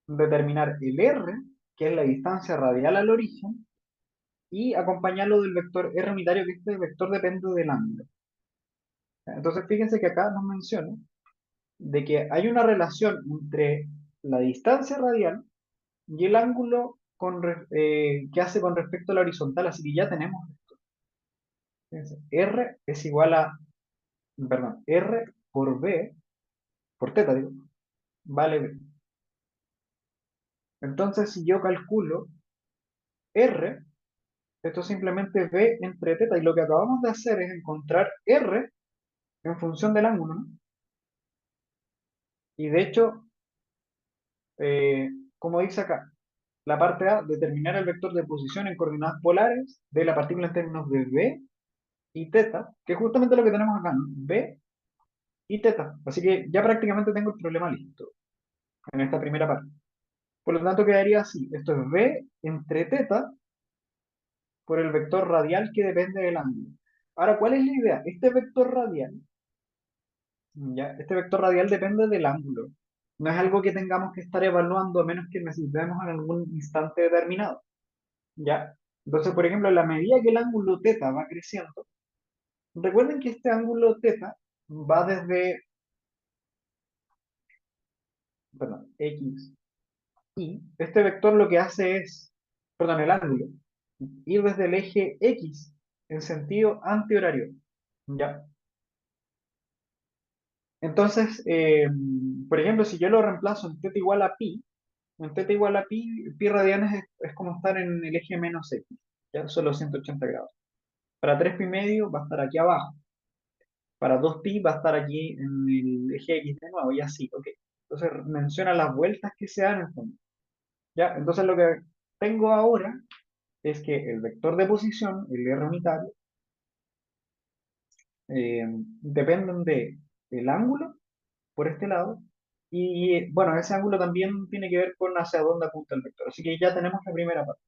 [SPEAKER 1] determinar el r, que es la distancia radial al origen, y acompañarlo del vector r unitario, que este vector depende del ángulo. Entonces, fíjense que acá nos menciona de que hay una relación entre la distancia radial y el ángulo que hace con respecto a la horizontal, así que ya tenemos esto. Fíjense, R es igual a, perdón, R por B, por teta, digo, vale B. Entonces, si yo calculo R, esto es simplemente B entre teta, y lo que acabamos de hacer es encontrar R en función del ángulo, ¿no? Y de hecho, eh, como dice acá, la parte A, determinar el vector de posición en coordenadas polares de la partícula en términos de B y teta, que es justamente lo que tenemos acá, ¿no? B y teta. Así que ya prácticamente tengo el problema listo en esta primera parte. Por lo tanto, quedaría así. Esto es B entre teta por el vector radial que depende del ángulo. Ahora, ¿cuál es la idea? Este vector radial depende del ángulo. No es algo que tengamos que estar evaluando a menos que necesitemos en algún instante determinado. ¿Ya? Entonces, por ejemplo, a la medida que el ángulo teta va creciendo, recuerden que este ángulo teta va desde, perdón, x, y este vector lo que hace es, perdón, el ángulo, ir desde el eje x en sentido antihorario. ¿Ya? Entonces, por ejemplo, si yo lo reemplazo en θ igual a pi, en θ igual a pi radianes es como estar en el eje menos x, ¿ya? Solo 180 grados. Para 3 pi medio va a estar aquí abajo. Para 2pi va a estar aquí en el eje X de nuevo, y así, ok. Entonces menciona las vueltas que se dan en el fondo. ¿Ya? Entonces lo que tengo ahora es que el vector de posición, el R unitario, dependen de el ángulo por este lado, y bueno, ese ángulo también tiene que ver con hacia dónde apunta el vector. Así que ya tenemos la primera parte.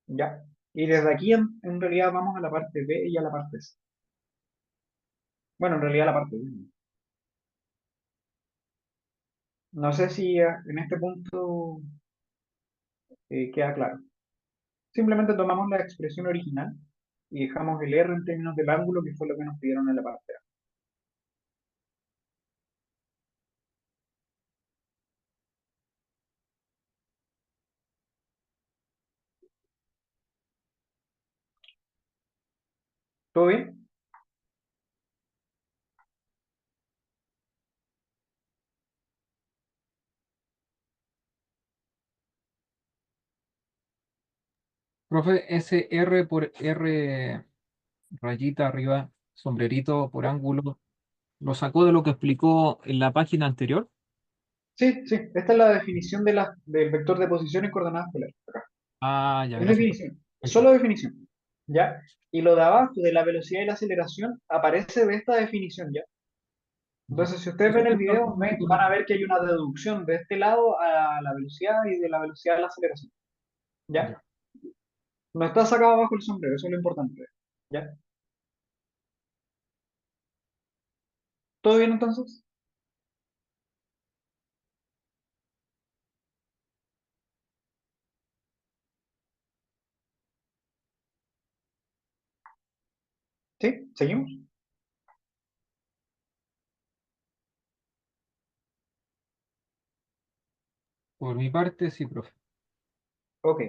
[SPEAKER 1] ¿Ya? Y desde aquí en realidad vamos a la parte B y a la parte C. Bueno, en realidad a la parte B. No sé si en este punto queda claro. Simplemente tomamos la expresión original y dejamos el R en términos del ángulo, que fue lo que nos pidieron en la parte A. ¿Todo bien?
[SPEAKER 2] Profe, ese R por R rayita arriba, sombrerito por ángulo, ¿lo sacó de lo que explicó en la página anterior?
[SPEAKER 1] Sí, sí, esta es la definición del vector de posición en coordenadas polares. Acá.
[SPEAKER 2] Ah, ya,
[SPEAKER 1] Es
[SPEAKER 2] gracias, profe.
[SPEAKER 1] definición,
[SPEAKER 2] Ahí
[SPEAKER 1] solo
[SPEAKER 2] está.
[SPEAKER 1] definición, ¿ya? Y lo de abajo, de la velocidad y la aceleración, aparece de esta definición, ¿ya?
[SPEAKER 2] Ya.
[SPEAKER 1] Entonces, si ustedes
[SPEAKER 2] Eso
[SPEAKER 1] ven el
[SPEAKER 2] fue un
[SPEAKER 1] video,
[SPEAKER 2] cálculo lógico
[SPEAKER 1] van a
[SPEAKER 2] rápido.
[SPEAKER 1] ver que hay una deducción de este lado a la velocidad y de la velocidad a la aceleración, ¿ya?
[SPEAKER 2] Ya.
[SPEAKER 1] No está sacado abajo el sombrero, eso es lo importante, ¿ya? ¿Todo bien entonces? ¿Sí? ¿Seguimos?
[SPEAKER 2] Por mi parte, sí, profe.
[SPEAKER 1] Ok,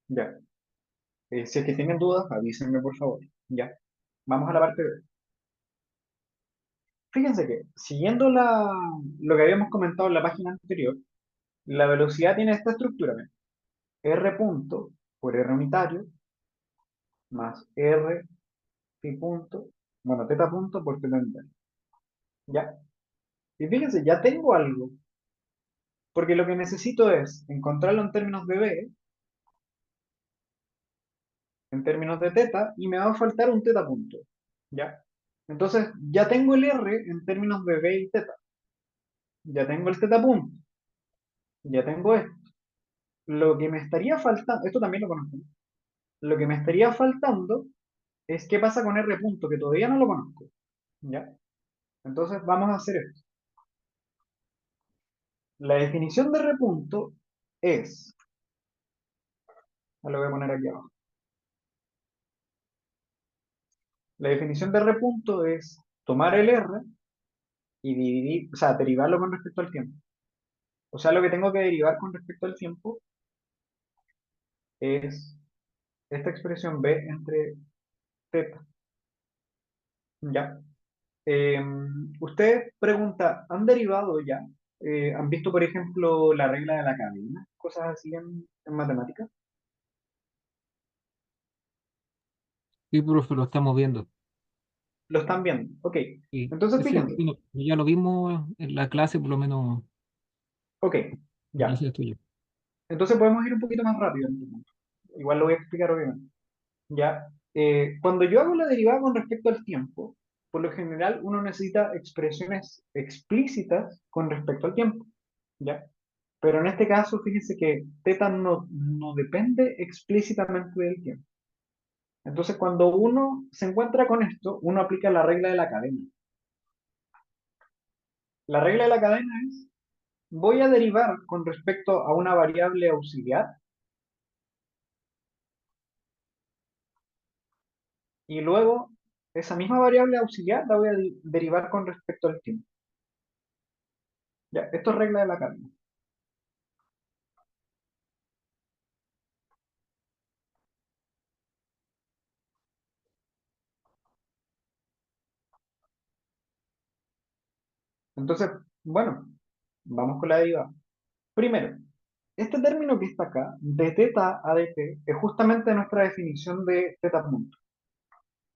[SPEAKER 1] ya. Si es que tienen dudas, avísenme por favor, ¿ya? Vamos a la parte B. Fíjense que, siguiendo lo que habíamos comentado en la página anterior, la velocidad tiene esta estructura, ¿ven? R punto por R unitario más R pi punto, bueno, teta punto por teta unitario, ¿ya? Y fíjense, ya tengo algo, porque lo que necesito es encontrarlo en términos de B, en términos de teta, y me va a faltar un teta punto, ¿ya? Entonces, ya tengo el R en términos de B y teta, ya tengo el teta punto, ya tengo esto. Lo que me estaría faltando, esto también lo conozco, ¿no? Lo que me estaría faltando es qué pasa con R punto, que todavía no lo conozco, ¿ya? Entonces, vamos a hacer esto. La definición de R punto es, lo voy a poner aquí abajo. La definición de R punto es tomar el R y dividir, o sea, derivarlo con respecto al tiempo. O sea, lo que tengo que derivar con respecto al tiempo es esta expresión B entre teta. ¿Ya? Eh, usted pregunta, ¿han derivado ya? ¿Han visto, por ejemplo, la regla de la cadena? Cosas así en matemáticas.
[SPEAKER 2] Sí, profe, lo estamos viendo.
[SPEAKER 1] Lo están viendo. Ok.
[SPEAKER 2] Y
[SPEAKER 1] Entonces,
[SPEAKER 2] ese,
[SPEAKER 1] fíjense.
[SPEAKER 2] bueno, ya lo vimos en la clase, por lo menos,
[SPEAKER 1] Ok.
[SPEAKER 2] en la
[SPEAKER 1] Ya.
[SPEAKER 2] clase de estudio.
[SPEAKER 1] Entonces podemos ir un poquito más rápido, en este punto. Igual lo voy a explicar obviamente. ¿Ya? Cuando yo hago la derivada con respecto al tiempo, por lo general uno necesita expresiones explícitas con respecto al tiempo, ¿ya? Pero en este caso, fíjense que teta no depende explícitamente del tiempo. Entonces, cuando uno se encuentra con esto, uno aplica la regla de la cadena. La regla de la cadena es, voy a derivar con respecto a una variable auxiliar y luego esa misma variable auxiliar la voy a derivar con respecto al tiempo. ¿Ya? Esto es regla de la cadena. Entonces, bueno, vamos con la derivada. Primero, este término que está acá, de teta a dt, es justamente nuestra definición de teta punto.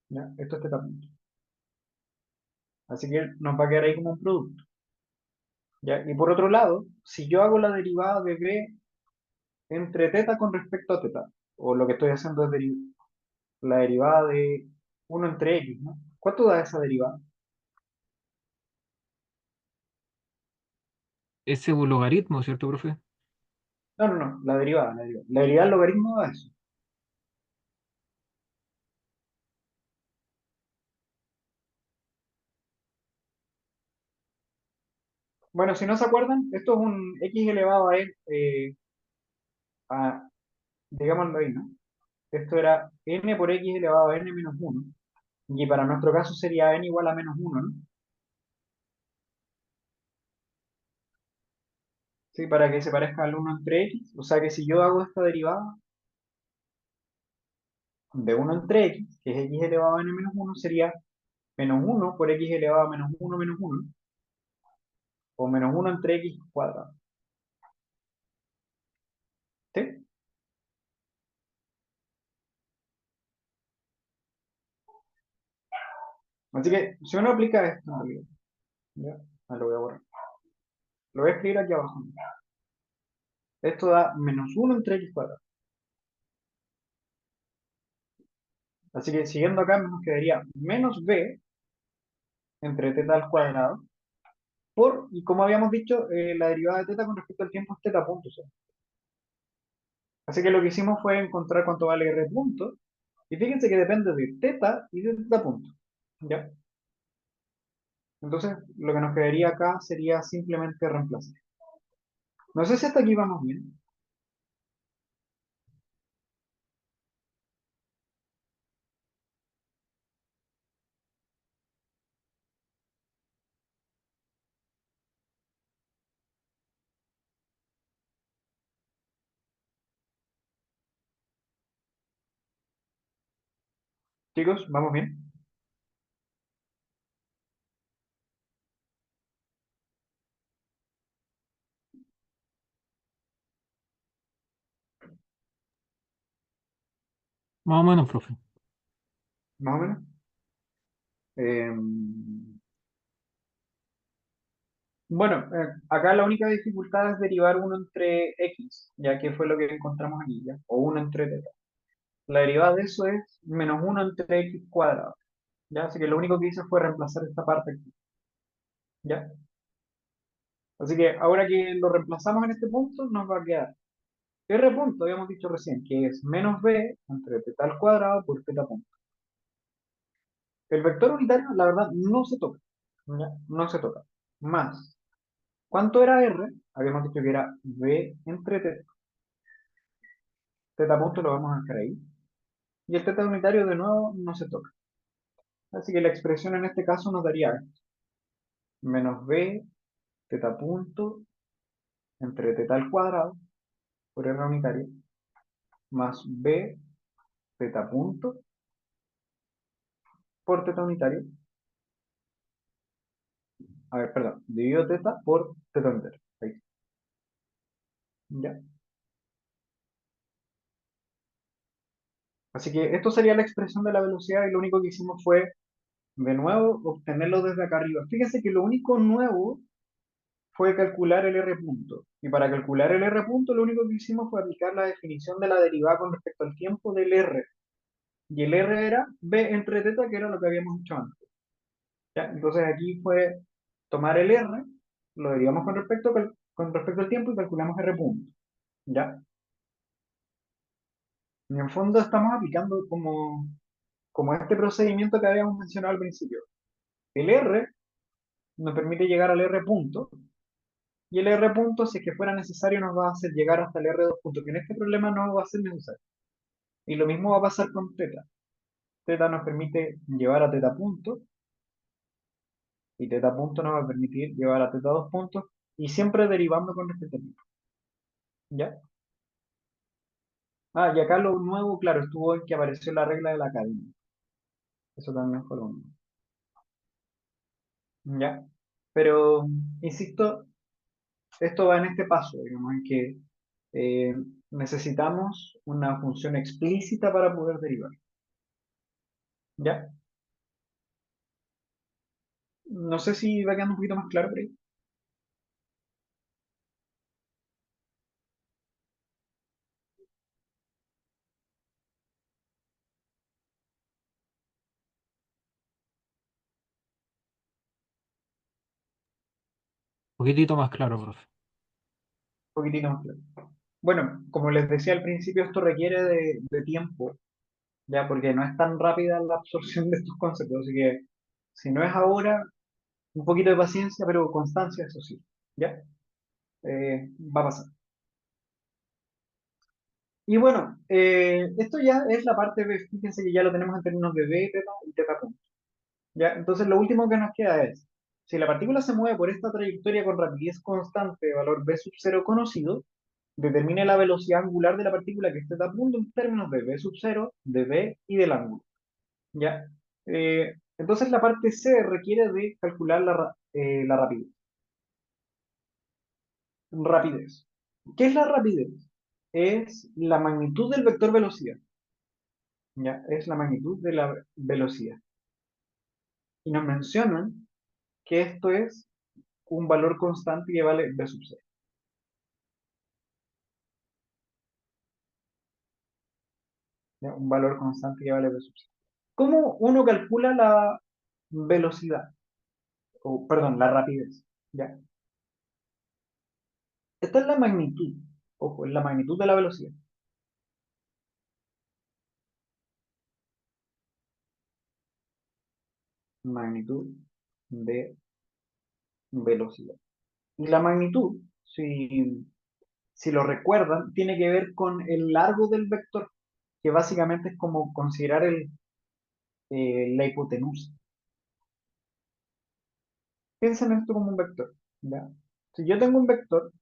[SPEAKER 1] ¿Ya? Esto es teta punto. Así que nos va a quedar ahí como un producto. ¿Ya? Y por otro lado, si yo hago la derivada de b entre teta con respecto a teta, o lo que estoy haciendo es la derivada de uno entre x, ¿no? ¿Cuánto da esa derivada?
[SPEAKER 2] Ese es un logaritmo, ¿cierto, profe?
[SPEAKER 1] No, la derivada, la derivada. La derivada del logaritmo da eso. Bueno, si no se acuerdan, esto es un x elevado a digámoslo ahí, ¿no? Esto era n por x elevado a n menos uno. Y para nuestro caso sería n igual a menos uno, ¿no? Sí, para que se parezca al uno entre x. O sea que si yo hago esta derivada de uno entre x, que es x elevado a n menos uno, sería menos uno por x elevado a menos uno, o menos uno entre x cuadrado. ¿Sí? Así que si uno aplica esto, en realidad, ¿ya? Ah, lo voy a borrar. Lo voy a escribir aquí abajo. Esto da -1 entre x cuadrado. Así que siguiendo acá nos quedaría menos b entre teta al cuadrado y como habíamos dicho, la derivada de teta con respecto al tiempo es teta punto. ¿Sí? Así que lo que hicimos fue encontrar cuánto vale r punto. Y fíjense que depende de teta y de teta punto. ¿Ya? Entonces, lo que nos quedaría acá sería simplemente reemplazar. No sé si hasta aquí vamos bien. Chicos, ¿vamos bien?
[SPEAKER 2] Más o menos, profe.
[SPEAKER 1] ¿Más o menos? Eh, bueno, acá la única dificultad es derivar uno entre x, ya que fue lo que encontramos aquí, ¿ya? O uno entre teta. La derivada de eso es -1 entre x cuadrado, ¿ya? Así que lo único que hice fue reemplazar esta parte aquí, ¿ya? Así que ahora que lo reemplazamos en este punto, nos va a quedar r punto, habíamos dicho recién, que es menos b entre teta al cuadrado por teta punto. El vector unitario, la verdad, no se toca, ¿ya? No se toca. Más, ¿cuánto era r? Habíamos dicho que era b entre teta. Teta punto lo vamos a dejar ahí. Y el teta unitario, de nuevo, no se toca. Así que la expresión en este caso nos daría menos b teta punto entre teta al cuadrado por r unitario más b teta punto por teta unitario. A ver, perdón, dividido teta por teta unitario. Ahí. ¿Ya? Así que esto sería la expresión de la velocidad y lo único que hicimos fue, de nuevo, obtenerlo desde acá arriba. Fíjense que lo único nuevo fue calcular el r punto. Y para calcular el r punto, lo único que hicimos fue aplicar la definición de la derivada con respecto al tiempo del r. Y el r era b entre teta, que era lo que habíamos hecho antes. ¿Ya? Entonces aquí fue tomar el r, lo derivamos con respecto al tiempo y calculamos r punto. ¿Ya? Y en fondo estamos aplicando como este procedimiento que habíamos mencionado al principio. El r nos permite llegar al r punto, y el r punto, si es que fuera necesario, nos va a hacer llegar hasta el r2 punto, que en este problema no va a ser necesario. Y lo mismo va a pasar con teta. Teta nos permite llevar a teta punto, y teta punto nos va a permitir llevar a teta 2 puntos, y siempre derivando con respecto al tiempo. ¿Ya? Ah, y acá lo nuevo, claro, estuvo en que apareció la regla de la cadena. Eso también fue lo mismo. ¿Ya? Pero, insisto, esto va en este paso, digamos, en que eh, necesitamos una función explícita para poder derivar. ¿Ya? No sé si va quedando un poquito más claro por ahí.
[SPEAKER 2] Un poquitito más claro, profe.
[SPEAKER 1] Un poquitito más claro. Bueno, como les decía al principio, esto requiere de tiempo, ¿ya? Porque no es tan rápida la absorción de estos conceptos, así que si no es ahora, un poquito de paciencia, pero constancia, eso sí, ¿ya? Va a pasar. Y bueno, esto ya es la parte B, fíjense que ya lo tenemos en términos de B, teta y teta punto. ¿Ya? Entonces lo último que nos queda es, si la partícula se mueve por esta trayectoria con rapidez constante de valor b sub 0 conocido, determine la velocidad angular de la partícula que esté a punto en términos de b sub 0, de b y del ángulo. ¿Ya? Entonces la parte C requiere de calcular la rapidez. Rapidez. ¿Qué es la rapidez? Es la magnitud del vector velocidad. ¿Ya? Es la magnitud de la velocidad. y nos mencionan que esto es un valor constante que vale b sub 0. ¿Ya? Un valor constante que vale b sub 0. ¿Cómo uno calcula la velocidad? O, perdón, la rapidez. ¿Ya? Esta es la magnitud. Ojo, es la magnitud de la velocidad. Magnitud de velocidad. Y la magnitud, si lo recuerdan, tiene que ver con el largo del vector, que básicamente es como considerar la hipotenusa. Piensen esto como un vector. ¿Ya? Si yo tengo un vector,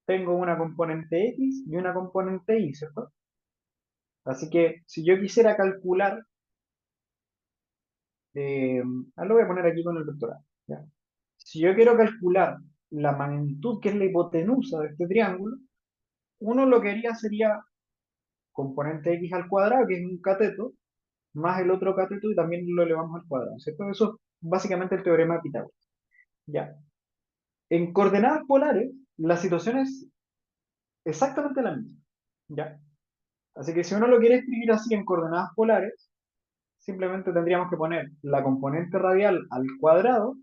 [SPEAKER 1] tengo una componente x y una componente y, ¿cierto? Así que si yo quisiera calcular, lo voy a poner aquí con el vector A. ¿Ya? Si yo quiero calcular la magnitud, que es la hipotenusa de este triángulo, uno lo que haría sería componente x al cuadrado, que es un cateto, más el otro cateto y también lo elevamos al cuadrado, ¿cierto? Eso es básicamente el teorema de Pitágoras. Ya. En coordenadas polares, la situación es exactamente la misma. ¿Ya? Así que si uno lo quiere escribir así en coordenadas polares, simplemente tendríamos que poner la componente radial al cuadrado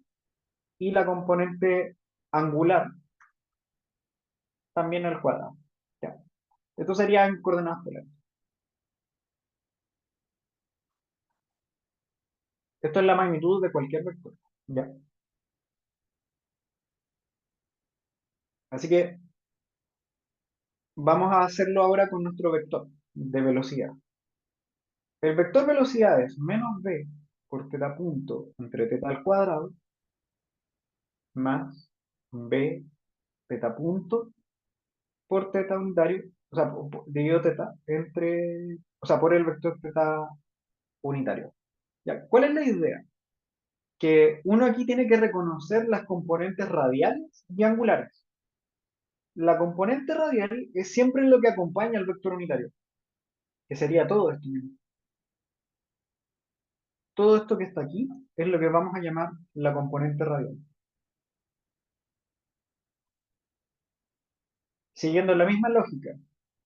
[SPEAKER 1] y la componente angular también al cuadrado. ¿Ya? Esto sería en coordenadas polares. Esto es la magnitud de cualquier vector. ¿Ya? Así que vamos a hacerlo ahora con nuestro vector de velocidad. El vector velocidad es menos b por teta punto entre teta al cuadrado más b teta punto por teta unitario, o sea, dividido teta entre, o sea, por el vector teta unitario. ¿Ya? ¿Cuál es la idea? Que uno aquí tiene que reconocer las componentes radiales y angulares. La componente radial es siempre lo que acompaña al vector unitario, que sería todo esto mismo. Todo esto que está aquí es lo que vamos a llamar la componente radial. Siguiendo la misma lógica,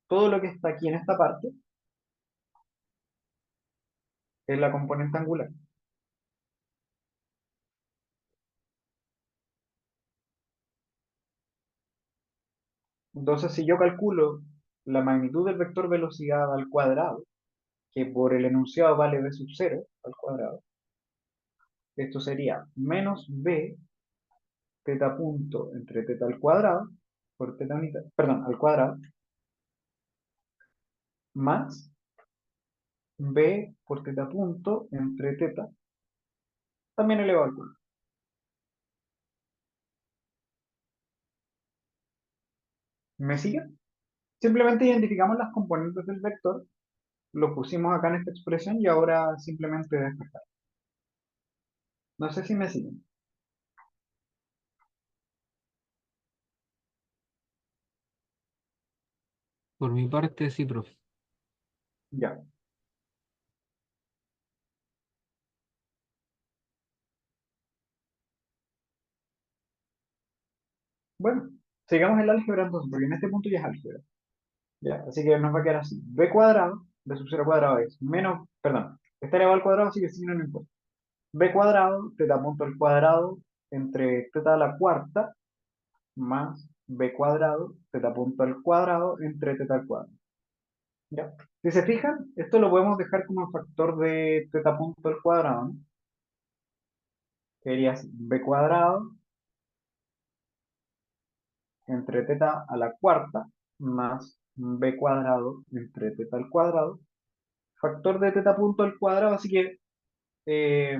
[SPEAKER 1] todo lo que está aquí en esta parte es la componente angular. Entonces, si yo calculo la magnitud del vector velocidad al cuadrado, que por el enunciado vale b sub 0 al cuadrado, esto sería menos b teta punto entre teta al cuadrado, por teta unitaria, perdón, al cuadrado, más b por teta punto entre teta, también elevado al cuadrado. ¿Me siguen? Simplemente identificamos las componentes del vector, lo pusimos acá en esta expresión y ahora simplemente despejar. No sé si me siguen.
[SPEAKER 2] Por mi parte, sí, profe.
[SPEAKER 1] Ya. Bueno, sigamos el álgebra entonces, porque en este punto ya es álgebra. Ya, así que nos va a quedar así. B cuadrado, B sub 0 cuadrado es menos, perdón, está elevado al cuadrado, así que sí, no importa. B cuadrado, teta punto al cuadrado, entre teta a la cuarta, más B cuadrado, teta punto al cuadrado, entre teta al cuadrado. ¿Ya? Si se fijan, esto lo podemos dejar como factor de teta punto al cuadrado, ¿no? Que sería así, B cuadrado, entre teta a la cuarta, más B cuadrado, entre teta al cuadrado, factor de teta punto al cuadrado, así que, eh,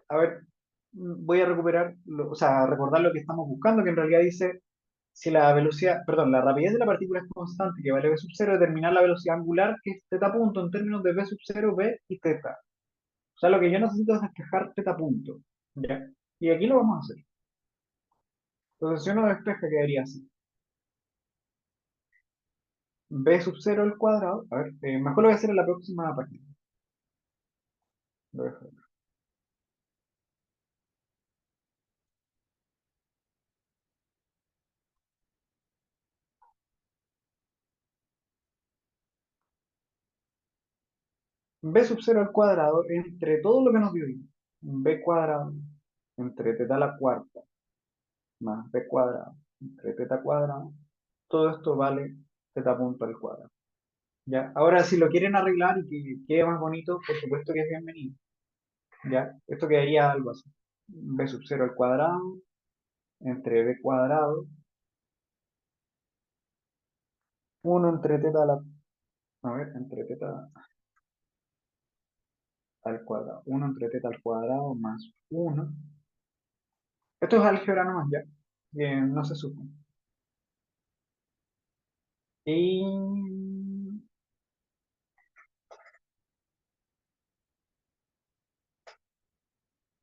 [SPEAKER 1] a ver, voy a recuperar, o sea, recordar lo que estamos buscando, que en realidad dice, si la velocidad, perdón, la rapidez de la partícula es constante, que vale v sub 0, determinar la velocidad angular, que es teta punto, en términos de v sub 0, v y teta. O sea, lo que yo necesito es despejar teta punto, ¿ya? Y aquí lo vamos a hacer. Entonces, si uno despeja, quedaría así. V sub 0 al cuadrado, a ver, mejor lo voy a hacer en la próxima página. Lo dejo ahí. B sub 0 al cuadrado entre todo lo que nos dio ahí. B cuadrado entre teta a la cuarta más B cuadrado entre teta cuadrado. Todo esto vale teta punto al cuadrado. ¿Ya? Ahora, si lo quieren arreglar y que quede más bonito, por supuesto que es bienvenido. ¿Ya? Esto quedaría algo así. B sub 0 al cuadrado entre B cuadrado, 1 entre teta a la... A ver, entre teta al cuadrado. 1 entre teta al cuadrado más 1. Esto es álgebra nomás, ya. Que no se supone. Y...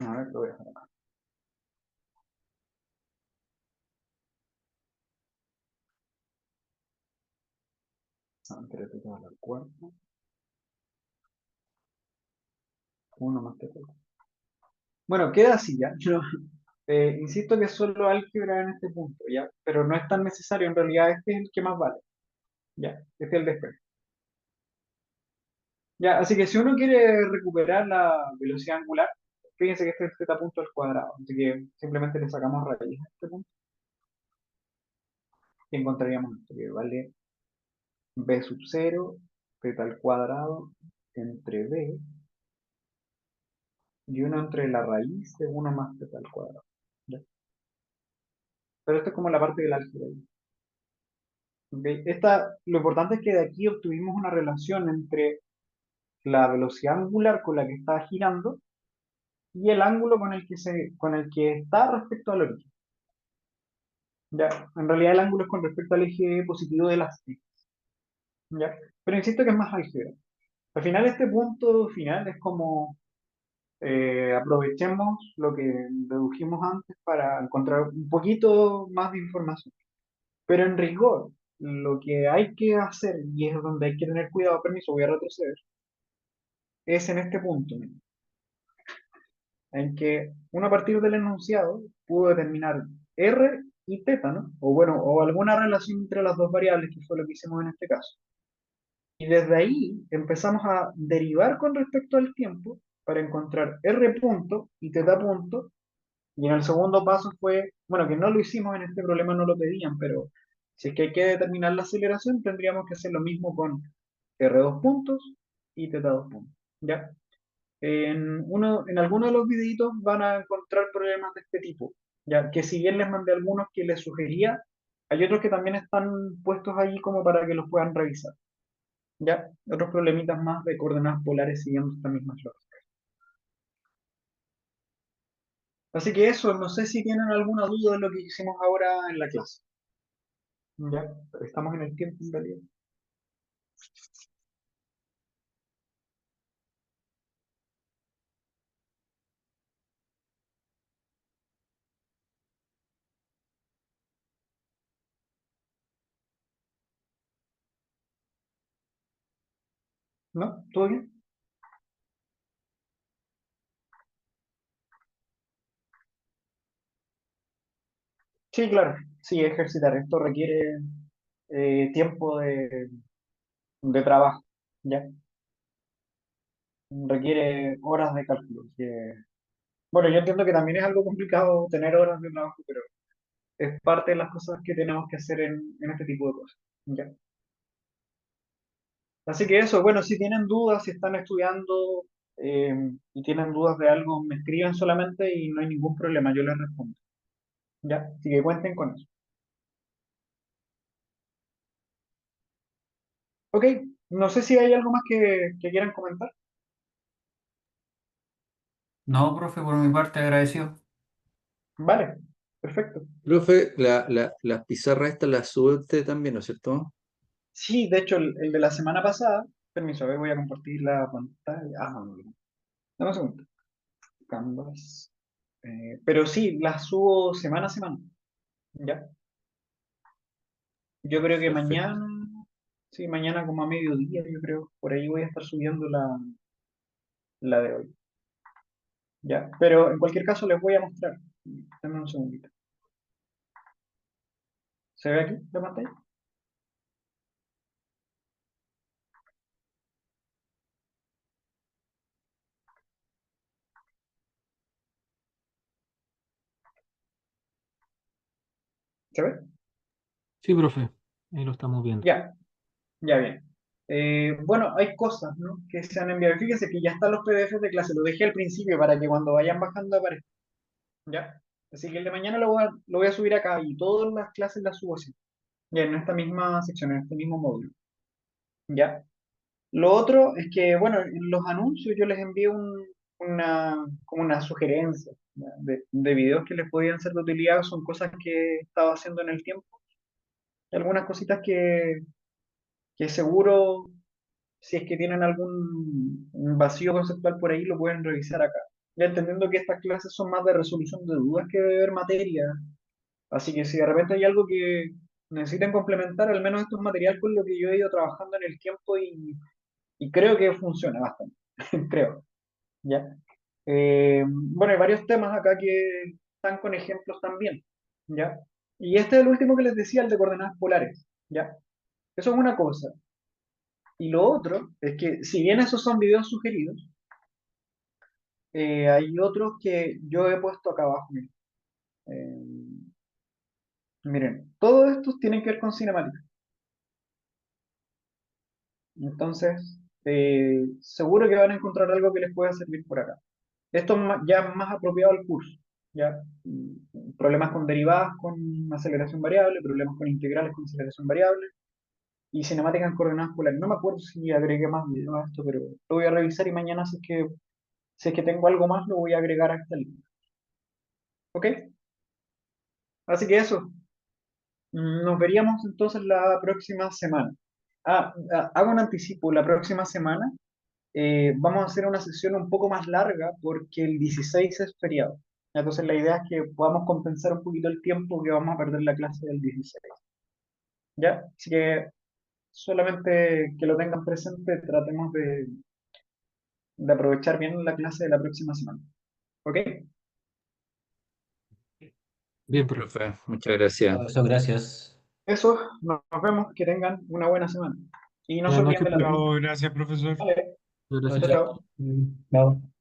[SPEAKER 1] A ver, lo voy a dejar acá. Entre teta a la cuarta. 1 más teta. Bueno, queda así, ¿ya? Yo, insisto que es solo álgebra en este punto, ¿ya? Pero no es tan necesario, en realidad este es el que más vale, ¿ya? Este es el despeje. Ya, así que si uno quiere recuperar la velocidad angular, fíjense que este es z punto al cuadrado, así que simplemente le sacamos raíz a este punto y encontraríamos esto, que vale b sub 0, z al cuadrado, entre b, y 1 entre la raíz de 1 más z al cuadrado, ¿ya? Pero esto es como la parte del álgebra. ¿Ok? Lo importante es que de aquí obtuvimos una relación entre la velocidad angular con la que está girando y el ángulo con el que está respecto al origen. Ya, en realidad el ángulo es con respecto al eje positivo de las X, ¿ya? Pero insisto que es más álgebra. Al final este punto final es como aprovechemos lo que dedujimos antes para encontrar un poquito más de información. Pero en rigor, lo que hay que hacer, y es donde hay que tener cuidado, permiso, voy a retroceder, es en este punto, mira, en que uno a partir del enunciado pudo determinar R y teta, ¿no? O bueno, o alguna relación entre las dos variables, que fue lo que hicimos en este caso. Y desde ahí empezamos a derivar con respecto al tiempo para encontrar R punto y teta punto. Y en el segundo paso fue, bueno, que no lo hicimos en este problema, no lo pedían, pero si es que hay que determinar la aceleración, tendríamos que hacer lo mismo con R2 puntos y teta 2 puntos. ¿Ya? En alguno de los videitos van a encontrar problemas de este tipo, ya que si bien les mandé algunos que les sugería, hay otros que también están puestos ahí como para que los puedan revisar, ya, otros problemitas más de coordenadas polares siguiendo esta misma lógica. Así que eso, no sé si tienen alguna duda de lo que hicimos ahora en la clase, ya, estamos en el tiempo en realidad. ¿No? ¿Todo bien? Sí, claro, sí, ejercitar, esto requiere tiempo de trabajo, ¿ya? Requiere horas de cálculo. Bueno, yo entiendo que también es algo complicado tener horas de trabajo, pero es parte de las cosas que tenemos que hacer en este tipo de cosas. ¿Ya? Así que eso, bueno, si tienen dudas, si están estudiando y tienen dudas de algo, me escriben solamente y no hay ningún problema, yo les respondo. ¿Ya? Así que cuenten con eso. Ok, no sé si hay algo más que quieran comentar.
[SPEAKER 2] No, profe, por mi parte agradecido.
[SPEAKER 1] Vale, perfecto.
[SPEAKER 3] Profe, las pizarras estas las sube usted también, ¿no es cierto?
[SPEAKER 1] Sí, de hecho, el de la semana pasada, permiso, a ver, voy a compartir la pantalla. Ah, no, no. Dame un segundo. Canvas. Pero sí, las subo semana a semana. ¿Ya? Yo creo que
[SPEAKER 3] Perfecto.
[SPEAKER 1] mañana, sí, mañana como a mediodía, yo creo, por ahí voy a estar subiendo la de hoy. ¿ya? Pero en cualquier caso les voy a mostrar. Dame un segundito. ¿Se ve aquí la pantalla? ¿Se ve?
[SPEAKER 2] Sí, profe, ahí lo estamos viendo.
[SPEAKER 1] Ya, ya bien. Bueno, hay cosas, ¿no?, que se han enviado. Fíjense que ya están los PDFs de clase, lo dejé al principio para que cuando vayan bajando aparezca, ¿ya? Así que el de mañana lo voy a subir acá y todas las clases las subo así, ya en esta misma sección, en este mismo módulo, ¿ya? Lo otro es que, bueno, en los anuncios yo les envié como una sugerencia, ¿ya?, de videos que les podían ser de utilidad. Son cosas que estaba haciendo en el tiempo, y algunas cositas que seguro, si es que tienen algún un vacío conceptual por ahí, lo pueden revisar acá. Ya entendiendo que estas clases son más de resolución de dudas que de ver materia, así que si de repente hay algo que necesiten complementar, al menos esto es material con lo que yo he ido trabajando en el tiempo y creo que funciona bastante, creo, ¿ya? Bueno, hay varios temas acá que están con ejemplos también, ¿ya? Y este es el último que les decía, el de coordenadas polares, ¿ya? Eso es una cosa. Y lo otro es que, si bien esos son videos sugeridos, hay otros que yo he puesto acá abajo. Miren, Eh, miren, todos estos tienen que ver con cinemática. Entonces, seguro que van a encontrar algo que les pueda servir por acá. Esto es ya más apropiado al curso. ¿Ya? Problemas con derivadas con aceleración variable, problemas con integrales con aceleración variable y cinemática en coordenadas polares. No me acuerdo si agregué más videos a esto, pero lo voy a revisar y mañana, si es que tengo algo más, lo voy a agregar a esta lista. ¿Ok? Así que eso. Nos veríamos entonces la próxima semana. Hago un anticipo. La próxima semana vamos a hacer una sesión un poco más larga porque el 16 es feriado. Entonces la idea es que podamos compensar un poquito el tiempo que vamos a perder la clase del 16. ¿Ya? Así que solamente que lo tengan presente, tratemos de aprovechar bien la clase de la próxima semana. ¿Ok?
[SPEAKER 2] Bien, profe.
[SPEAKER 3] Profe, muchas gracias.
[SPEAKER 4] Profesor, gracias.
[SPEAKER 1] Eso, nos vemos, que tengan una buena semana. Y no se
[SPEAKER 2] Buenas
[SPEAKER 1] olviden
[SPEAKER 2] noches,
[SPEAKER 1] de la
[SPEAKER 2] profe.
[SPEAKER 1] tarea.
[SPEAKER 6] Chao, gracias, profesor.
[SPEAKER 1] Vale,
[SPEAKER 2] Gracias.
[SPEAKER 4] Chao,
[SPEAKER 1] chao,
[SPEAKER 4] chao.
[SPEAKER 1] chao.
[SPEAKER 6] Chao.